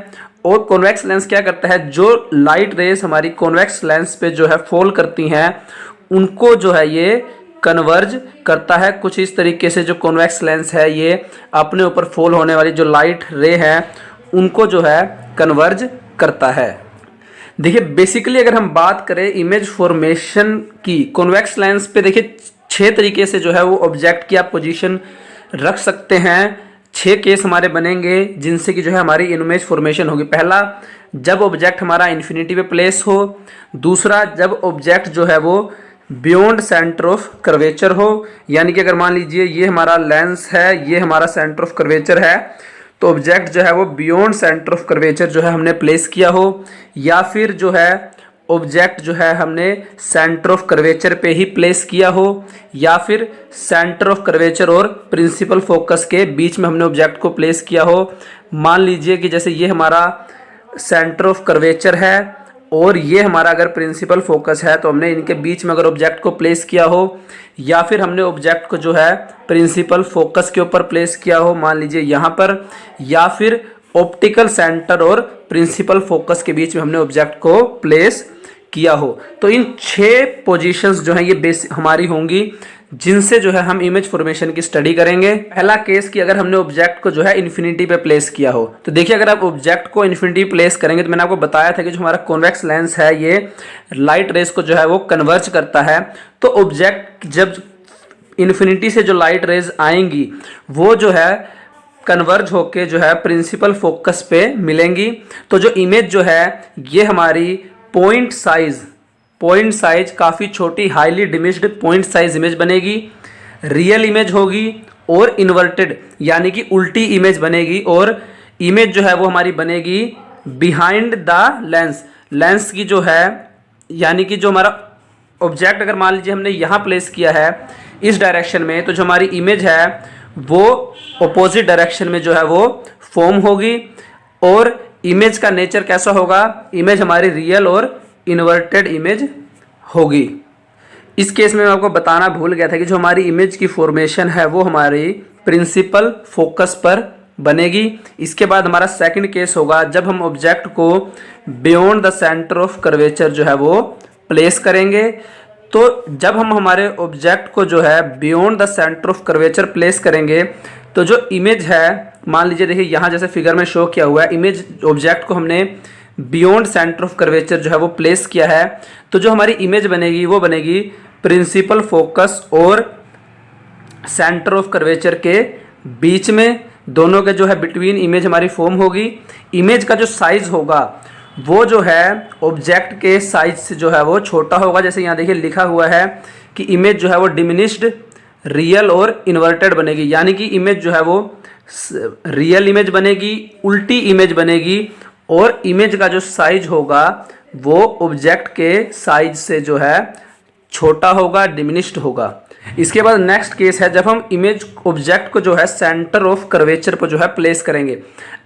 और कॉन्वेक्स लेंस क्या करता है, जो लाइट रेस हमारी कॉन्वेक्स लेंस पे जो है फॉल करती हैं उनको जो है ये कन्वर्ज करता है। कुछ इस तरीके से जो कॉन्वेक्स लेंस है ये अपने ऊपर फॉल होने वाली जो लाइट रे है उनको जो है कन्वर्ज करता है। देखिए, बेसिकली अगर हम बात करें इमेज फॉर्मेशन की कॉन्वेक्स लेंस पे, देखिए 6 तरीके से जो है वो ऑब्जेक्ट की आप पोजीशन रख सकते हैं। 6 केस हमारे बनेंगे जिनसे कि जो है हमारी इमेज फॉर्मेशन होगी। पहला, जब ऑब्जेक्ट हमारा इन्फिनिटी पे प्लेस हो। दूसरा, जब ऑब्जेक्ट जो है वो बियॉन्ड सेंटर ऑफ कर्वेचर हो, यानी कि अगर मान लीजिए ये हमारा लेंस है, ये हमारा सेंटर ऑफ कर्वेचर है, तो ऑब्जेक्ट जो है वो बियॉन्ड सेंटर ऑफ कर्वेचर जो है हमने प्लेस किया हो, या फिर जो है ऑब्जेक्ट जो है हमने सेंटर ऑफ कर्वेचर पे ही प्लेस किया हो, या फिर सेंटर ऑफ कर्वेचर और प्रिंसिपल फोकस के बीच में हमने ऑब्जेक्ट को प्लेस किया हो। मान लीजिए कि जैसे ये हमारा सेंटर ऑफ कर्वेचर है और ये हमारा अगर प्रिंसिपल फोकस है तो हमने इनके बीच में अगर ऑब्जेक्ट को प्लेस किया हो, या फिर हमने ऑब्जेक्ट को जो है प्रिंसिपल फोकस के ऊपर प्लेस किया हो, मान लीजिए यहाँ पर, या फिर ऑप्टिकल सेंटर और प्रिंसिपल फोकस के बीच में हमने ऑब्जेक्ट को प्लेस किया हो। तो इन 6 पोजीशंस जो हैं ये बेसिक हमारी होंगी जिनसे जो है हम इमेज फॉर्मेशन की स्टडी करेंगे। पहला केस कि अगर हमने ऑब्जेक्ट को जो है इन्फिनिटी पे प्लेस किया हो, तो देखिए अगर आप ऑब्जेक्ट को इन्फिनिटी प्लेस करेंगे तो मैंने आपको बताया था कि जो हमारा कॉन्वेक्स लेंस है ये लाइट रेस को जो है वो कन्वर्ज करता है। तो ऑब्जेक्ट जब इन्फिनिटी से जो लाइट रेज आएंगी वो जो है कन्वर्ज होके जो है प्रिंसिपल फोकस पे मिलेंगी। तो जो इमेज जो है ये हमारी पॉइंट साइज काफ़ी छोटी हाईली डिमिश्ड पॉइंट साइज इमेज बनेगी, रियल इमेज होगी और इन्वर्टेड यानी कि उल्टी इमेज बनेगी। और इमेज जो है वो हमारी बनेगी बिहाइंड द लेंस की जो है, यानी कि जो हमारा ऑब्जेक्ट अगर मान लीजिए हमने यहाँ प्लेस किया है इस डायरेक्शन में, तो जो हमारी इमेज है वो अपोजिट डायरेक्शन में जो है वो फॉर्म होगी। और इमेज का नेचर कैसा होगा, इमेज हमारी रियल और इन्वर्टेड इमेज होगी। इस केस में मैं आपको बताना भूल गया था कि जो हमारी इमेज की फॉर्मेशन है वो हमारी प्रिंसिपल फोकस पर बनेगी। इसके बाद हमारा सेकंड केस होगा जब हम ऑब्जेक्ट को beyond the centre of curvature जो है वो प्लेस करेंगे। तो जब हम हमारे ऑब्जेक्ट को जो है beyond the centre of curvature place करेंगे तो जो इमेज है, मान लीजिए देखिए यहाँ जैसे फिगर में शो किया हुआ है, इमेज ऑब्जेक्ट को हमने बियॉन्ड सेंटर ऑफ कर्वेचर जो है वो प्लेस किया है, तो जो हमारी इमेज बनेगी वो बनेगी प्रिंसिपल फोकस और सेंटर ऑफ कर्वेचर के बीच में, दोनों के जो है बिटवीन इमेज हमारी फॉर्म होगी। इमेज का जो साइज होगा वो जो है ऑब्जेक्ट के साइज से जो है वो छोटा होगा। जैसे यहाँ देखिए लिखा हुआ है कि इमेज जो है वो डिमिनिश्ड, रियल और इन्वर्टेड बनेगी, यानी कि इमेज जो है वो रियल इमेज बनेगी, उल्टी इमेज बनेगी और इमेज का जो साइज होगा वो ऑब्जेक्ट के साइज से जो है छोटा होगा, डिमिनिश्ड होगा। इसके बाद नेक्स्ट केस है जब हम इमेज ऑब्जेक्ट को जो है सेंटर ऑफ कर्वेचर पर जो है प्लेस करेंगे।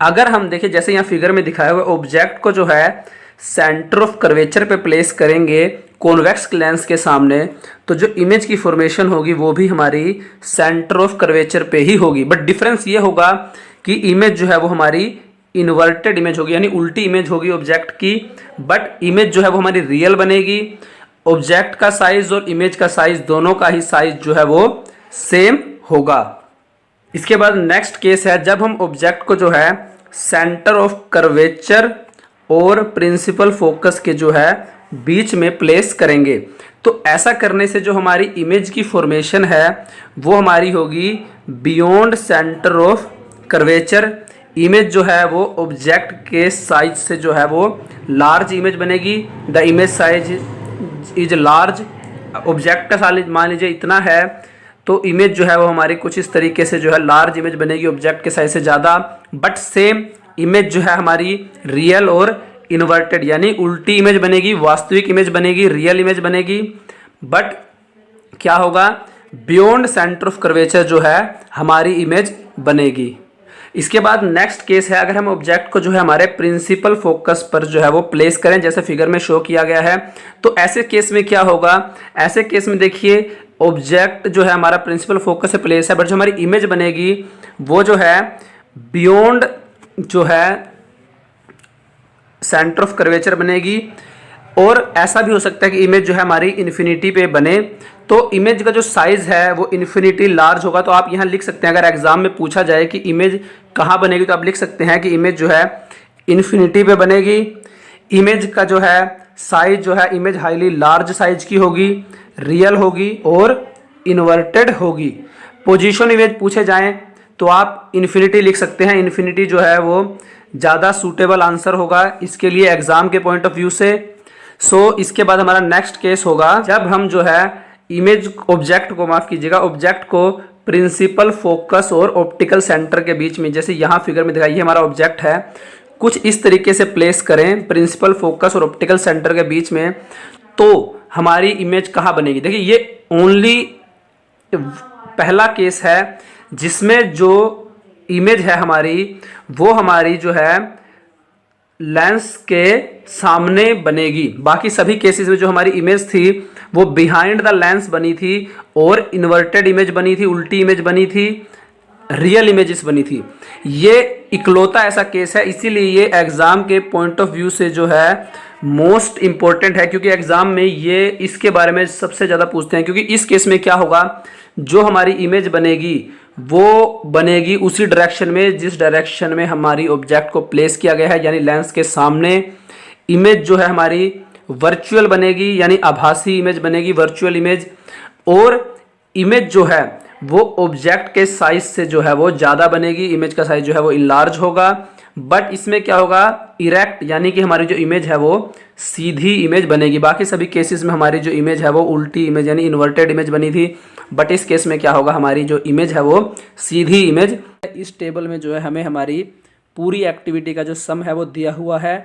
अगर हम देखें जैसे यहाँ फिगर में दिखाया हुआ ऑब्जेक्ट को जो है सेंटर ऑफ कर्वेचर पे प्लेस करेंगे कॉन्वेक्स लेंस के सामने, तो जो इमेज की फॉर्मेशन होगी वो भी हमारी सेंटर ऑफ कर्वेचर पे ही होगी। बट डिफरेंस ये होगा कि इमेज जो है वो हमारी इन्वर्टेड इमेज होगी, यानी उल्टी इमेज होगी ऑब्जेक्ट की, बट इमेज जो है वो हमारी रियल बनेगी। ऑब्जेक्ट का साइज और इमेज का साइज दोनों का ही साइज जो है वो सेम होगा। इसके बाद नेक्स्ट केस है जब हम ऑब्जेक्ट को जो है सेंटर ऑफ कर्वेचर और प्रिंसिपल फोकस के जो है बीच में प्लेस करेंगे। तो ऐसा करने से जो हमारी इमेज की फॉर्मेशन है वो हमारी होगी beyond centre of curvature. Image जो है वो ऑब्जेक्ट के साइज से जो है वो लार्ज इमेज बनेगी। The image size is large. Object का साइज मान लीजिए इतना है, तो इमेज जो है वो हमारी कुछ इस तरीके से जो है लार्ज इमेज बनेगी ऑब्जेक्ट के साइज से ज़्यादा। बट सेम इमेज जो है हमारी रियल और इन्वर्टेड यानी उल्टी इमेज बनेगी, वास्तविक इमेज बनेगी, रियल इमेज बनेगी। बट क्या होगा, बियॉन्ड सेंटर ऑफ कर्वेचर जो है हमारी इमेज बनेगी। इसके बाद नेक्स्ट केस है अगर हम ऑब्जेक्ट को जो है हमारे प्रिंसिपल फोकस पर जो है वो प्लेस करें, जैसे फिगर में शो किया गया है। तो ऐसे केस में क्या होगा, ऐसे केस में देखिए ऑब्जेक्ट जो है हमारा प्रिंसिपल फोकस से प्लेस है, बट जो हमारी इमेज बनेगी वो जो है बियॉन्ड जो है सेंटर ऑफ कर्वेचर बनेगी। और ऐसा भी हो सकता है कि इमेज जो है हमारी इन्फिनिटी पे बने, तो इमेज का जो साइज है वो इन्फिनिटी लार्ज होगा। तो आप यहाँ लिख सकते हैं, अगर एग्जाम में पूछा जाए कि इमेज कहाँ बनेगी, तो आप लिख सकते हैं कि इमेज जो है इन्फिनिटी पे बनेगी। इमेज का जो है साइज जो है इमेज हाईली लार्ज साइज की होगी, रियल होगी और इन्वर्टेड होगी। पोजीशन इमेज पूछे जाएं तो आप इन्फिनिटी लिख सकते हैं। इन्फिनिटी जो है वो ज़्यादा सूटेबल आंसर होगा इसके लिए एग्जाम के पॉइंट ऑफ व्यू से। इसके बाद हमारा नेक्स्ट केस होगा जब हम जो है इमेज ऑब्जेक्ट को, माफ कीजिएगा, ऑब्जेक्ट को प्रिंसिपल फोकस और ऑप्टिकल सेंटर के बीच में, जैसे यहाँ फिगर में दिखाई हमारा ऑब्जेक्ट है, कुछ इस तरीके से प्लेस करें प्रिंसिपल फोकस और ऑप्टिकल सेंटर के बीच में, तो हमारी इमेज कहाँ बनेगी। देखिए ये ओनली पहला केस है जिसमें जो इमेज है हमारी वो हमारी जो है लेंस के सामने बनेगी। बाकी सभी केसेस में जो हमारी इमेज थी वो बिहाइंड द लेंस बनी थी और इन्वर्टेड इमेज बनी थी, उल्टी इमेज बनी थी, रियल इमेजेस बनी थी। ये इकलौता ऐसा केस है, इसीलिए ये एग्जाम के पॉइंट ऑफ व्यू से जो है मोस्ट इंपॉर्टेंट है, क्योंकि एग्जाम में ये इसके बारे में सबसे ज़्यादा पूछते हैं। क्योंकि इस केस में क्या होगा, जो हमारी इमेज बनेगी वो बनेगी उसी डायरेक्शन में जिस डायरेक्शन में हमारी ऑब्जेक्ट को प्लेस किया गया है, यानी लेंस के सामने। इमेज जो है हमारी वर्चुअल बनेगी, यानी आभासी इमेज बनेगी, वर्चुअल इमेज। और इमेज जो है वो ऑब्जेक्ट के साइज से जो है वो ज़्यादा बनेगी, इमेज का साइज जो है वो इनलार्ज होगा। बट इसमें क्या होगा, इरेक्ट, यानी कि हमारी जो इमेज है वो सीधी इमेज बनेगी। बाकी सभी केसेस में हमारी जो इमेज है वो उल्टी इमेज यानी इन्वर्टेड इमेज बनी थी, बट इस केस में क्या होगा, हमारी जो इमेज है वो सीधी इमेज। इस टेबल में जो है हमें हमारी पूरी एक्टिविटी का जो सम है वो दिया हुआ है।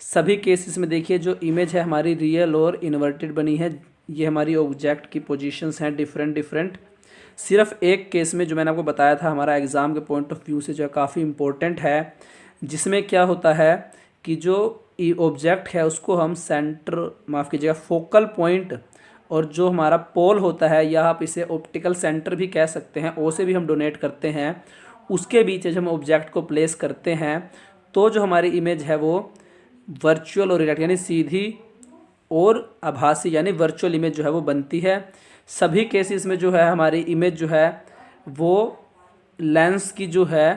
सभी केसेस में देखिए जो इमेज है हमारी रियल और इन्वर्टेड बनी है। ये हमारी ऑब्जेक्ट की पोजीशंस हैं डिफरेंट। सिर्फ एक केस में जो मैंने आपको बताया था हमारा एग्ज़ाम के पॉइंट ऑफ व्यू से जो है काफ़ी इंपॉर्टेंट है, जिसमें क्या होता है कि जो ऑब्जेक्ट है उसको हम सेंटर, माफ़ कीजिएगा, फोकल पॉइंट, और जो हमारा पोल होता है या आप इसे ऑप्टिकल सेंटर भी कह सकते हैं, ओ से भी हम डोनेट करते हैं, उसके बीच जब हम ऑब्जेक्ट को प्लेस करते हैं तो जो हमारी इमेज है वो वर्चुअल और इरेक्ट यानी सीधी और आभासी यानी वर्चुअल इमेज जो है वो बनती है। सभी केसेस में जो है हमारी इमेज जो है वो लेंस की जो है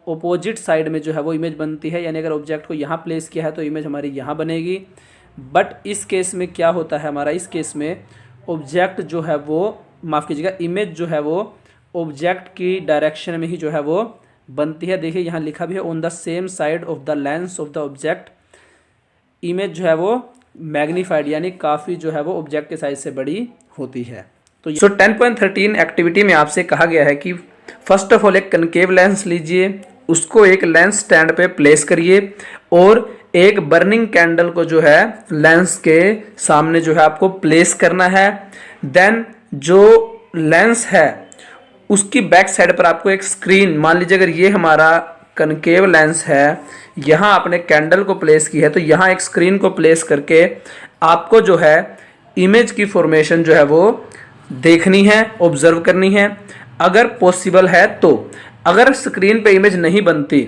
ऑपोजिट साइड में जो है वो इमेज बनती है, यानी अगर ऑब्जेक्ट को यहाँ प्लेस किया है तो इमेज हमारी यहाँ बनेगी। बट इस केस में क्या होता है, हमारा इस केस में ऑब्जेक्ट जो है वो, माफ़ कीजिएगा, इमेज जो है वो ऑब्जेक्ट की डायरेक्शन में ही जो है वो बनती है। देखिए यहाँ लिखा भी है on the same side of the lens of the object. Image जो है वो मैग्नीफाइड यानी काफ़ी जो है वो ऑब्जेक्ट के साइज से बड़ी होती है। तो 10.13 एक्टिविटी में आपसे कहा गया है कि फर्स्ट ऑफ ऑल एक कनकेव लेंस लीजिए, उसको एक लेंस स्टैंड पे प्लेस करिए और एक बर्निंग कैंडल को जो है लेंस के सामने जो है आपको प्लेस करना है। देन जो लेंस है उसकी बैक साइड पर आपको एक स्क्रीन, मान लीजिए अगर ये हमारा कनकेव लेंस है, यहाँ आपने कैंडल को प्लेस की है, तो यहाँ एक स्क्रीन को प्लेस करके आपको जो है इमेज की फॉर्मेशन जो है वो देखनी है, ऑब्जर्व करनी है अगर पॉसिबल है तो। अगर स्क्रीन पे इमेज नहीं बनती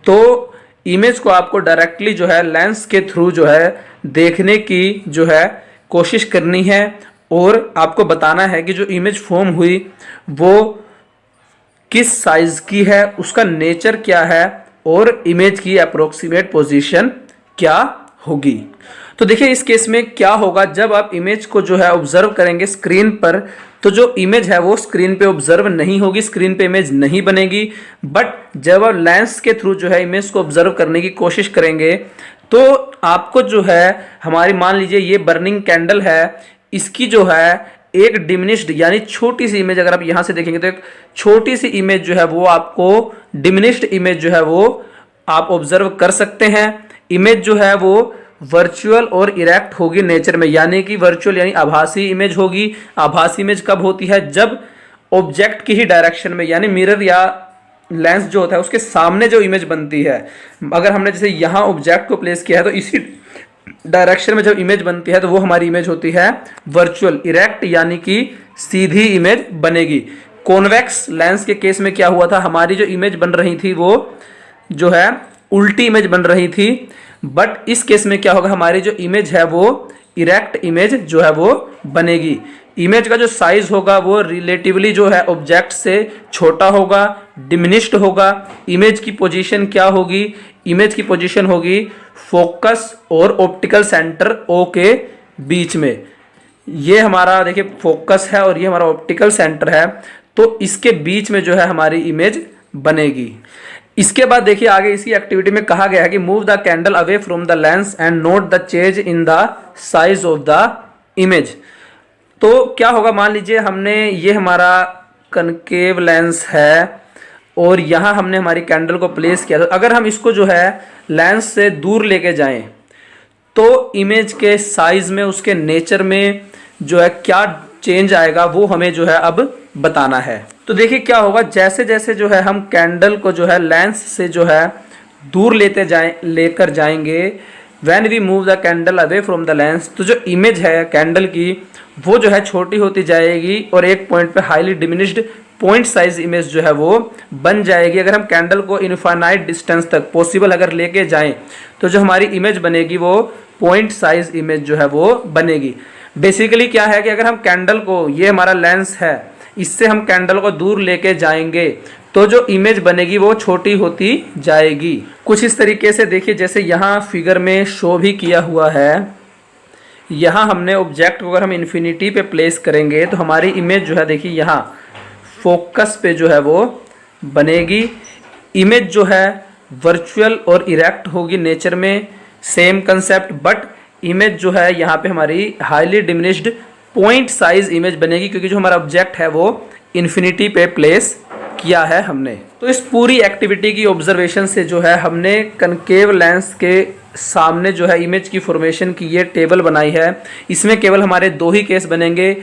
तो इमेज को आपको डायरेक्टली जो है लेंस के थ्रू जो है देखने की जो है कोशिश करनी है और आपको बताना है कि जो इमेज फॉर्म हुई वो किस साइज की है, उसका नेचर क्या है और इमेज की अप्रोक्सीमेट पोजीशन क्या होगी। तो देखिए इस केस में क्या होगा, जब आप इमेज को जो है ऑब्जर्व करेंगे स्क्रीन पर, तो जो इमेज है वो स्क्रीन पे ऑब्जर्व नहीं होगी, स्क्रीन पे इमेज नहीं बनेगी। बट जब आप लेंस के थ्रू जो है इमेज को ऑब्जर्व करने की कोशिश करेंगे तो आपको जो है हमारी, मान लीजिए ये बर्निंग कैंडल है, इसकी जो है एक डिमिनिश्ड यानी छोटी सी इमेज, अगर आप यहां से देखेंगे तो एक छोटी सी इमेज जो है वो आपको डिमिनिश्ड इमेज जो है वो आप ऑब्जर्व कर सकते हैं। इमेज जो है वो वर्चुअल और इरेक्ट होगी नेचर में, यानी कि वर्चुअल यानी आभासी इमेज होगी। आभासी इमेज कब होती है, जब ऑब्जेक्ट की ही डायरेक्शन में, यानी मिरर या लेंस जो होता है उसके सामने जो इमेज बनती है। अगर हमने जैसे यहाँ ऑब्जेक्ट को प्लेस किया है तो इसी डायरेक्शन में जब इमेज बनती है तो वो हमारी इमेज होती है वर्चुअल। इरेक्ट यानी कि सीधी इमेज बनेगी। कॉन्वेक्स लेंस के केस में क्या हुआ था, हमारी जो इमेज बन रही थी वो जो है उल्टी इमेज बन रही थी। बट इस केस में क्या होगा, हमारी जो इमेज है वो इरेक्ट इमेज जो है वो बनेगी। इमेज का जो साइज होगा वो रिलेटिवली जो है ऑब्जेक्ट से छोटा होगा, डिमिनिश्ड होगा। इमेज की पोजीशन क्या होगी, इमेज की पोजीशन होगी फोकस और ऑप्टिकल सेंटर ओ के बीच में। ये हमारा देखिए फोकस है और ये हमारा ऑप्टिकल सेंटर है, तो इसके बीच में जो है हमारी इमेज बनेगी। इसके बाद देखिए आगे इसी एक्टिविटी में कहा गया है कि move the candle away from the lens and note the change in the size of the image. तो क्या होगा, मान लीजिए हमने ये हमारा कनकेव लेंस है और यहाँ हमने हमारी कैंडल को प्लेस किया, तो अगर हम इसको जो है लेंस से दूर लेके जाएं तो इमेज के साइज में, उसके नेचर में जो है क्या चेंज आएगा वो हमें जो है अब बताना है। तो देखिए क्या होगा, जैसे जैसे जो है हम कैंडल को जो है लेंस से जो है दूर लेकर जाएंगे, when we move the candle away from the lens, तो जो इमेज है कैंडल की वो जो है छोटी होती जाएगी और एक पॉइंट पे highly diminished point size image जो है वो बन जाएगी। अगर हम कैंडल को इनफाइनाइट डिस्टेंस तक पॉसिबल अगर लेके जाएं तो जो हमारी इमेज बनेगी वो पॉइंट साइज इमेज जो है वो बनेगी। बेसिकली क्या है कि अगर हम कैंडल को, ये हमारा लेंस है, इससे हम कैंडल को दूर लेके जाएंगे तो जो इमेज बनेगी वो छोटी होती जाएगी। कुछ इस तरीके से देखिए, जैसे यहाँ फिगर में शो भी किया हुआ है, यहाँ हमने ऑब्जेक्ट को अगर हम इन्फिनिटी पे प्लेस करेंगे तो हमारी इमेज जो है देखिए यहाँ फोकस पे जो है वो बनेगी। इमेज जो है वर्चुअल और इरेक्ट होगी नेचर में, सेम कंसेप्ट, बट इमेज जो है यहाँ पे हमारी highly diminished point size image बनेगी, क्योंकि जो हमारा ऑब्जेक्ट है वो इन्फिनिटी पे प्लेस किया है हमने। तो इस पूरी एक्टिविटी की ऑब्जर्वेशन से जो है हमने कनकेव लेंस के सामने जो है इमेज की फॉर्मेशन की ये टेबल बनाई है। इसमें केवल हमारे 2 ही केस बनेंगे।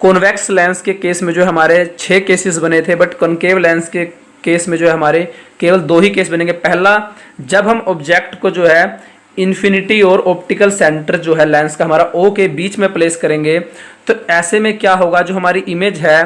कॉन्वेक्स लेंस के केस में जो हमारे 6 केसेस बने थे, बट कनकेव लेंस के केस में जो है हमारे केवल 2 ही केस बनेंगे। पहला, जब हम ऑब्जेक्ट को जो है इन्फिनिटी और ऑप्टिकल सेंटर जो है लेंस का हमारा ओ के बीच में प्लेस करेंगे, तो ऐसे में क्या होगा, जो हमारी इमेज है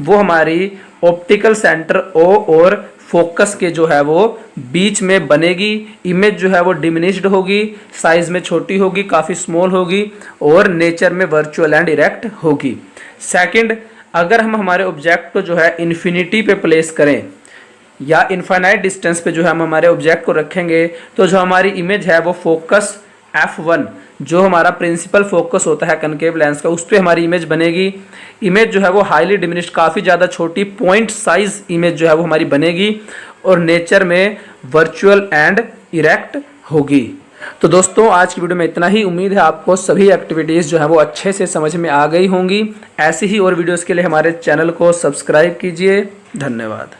वो हमारी ऑप्टिकल सेंटर ओ और फोकस के जो है वो बीच में बनेगी। इमेज जो है वो डिमिनिश्ड होगी, साइज में छोटी होगी, काफ़ी स्मॉल होगी और नेचर में वर्चुअल एंड इरेक्ट होगी। सेकंड, अगर हम हमारे ऑब्जेक्ट को जो है इन्फिनिटी पे प्लेस करें या इनफाइनाइट डिस्टेंस पे जो है हम हमारे ऑब्जेक्ट को रखेंगे, तो जो हमारी इमेज है वो फोकस F1 जो हमारा प्रिंसिपल फोकस होता है कनकेव लेंस का, उस पर हमारी इमेज बनेगी। इमेज जो है वो हाईली डिमिनिश्ड, काफ़ी ज़्यादा छोटी पॉइंट साइज इमेज जो है वो हमारी बनेगी और नेचर में वर्चुअल एंड इरेक्ट होगी। तो दोस्तों आज की वीडियो में इतना ही। उम्मीद है आपको सभी एक्टिविटीज़ जो है वो अच्छे से समझ में आ गई होंगी। ऐसी ही और वीडियोज़ के लिए हमारे चैनल को सब्सक्राइब कीजिए। धन्यवाद।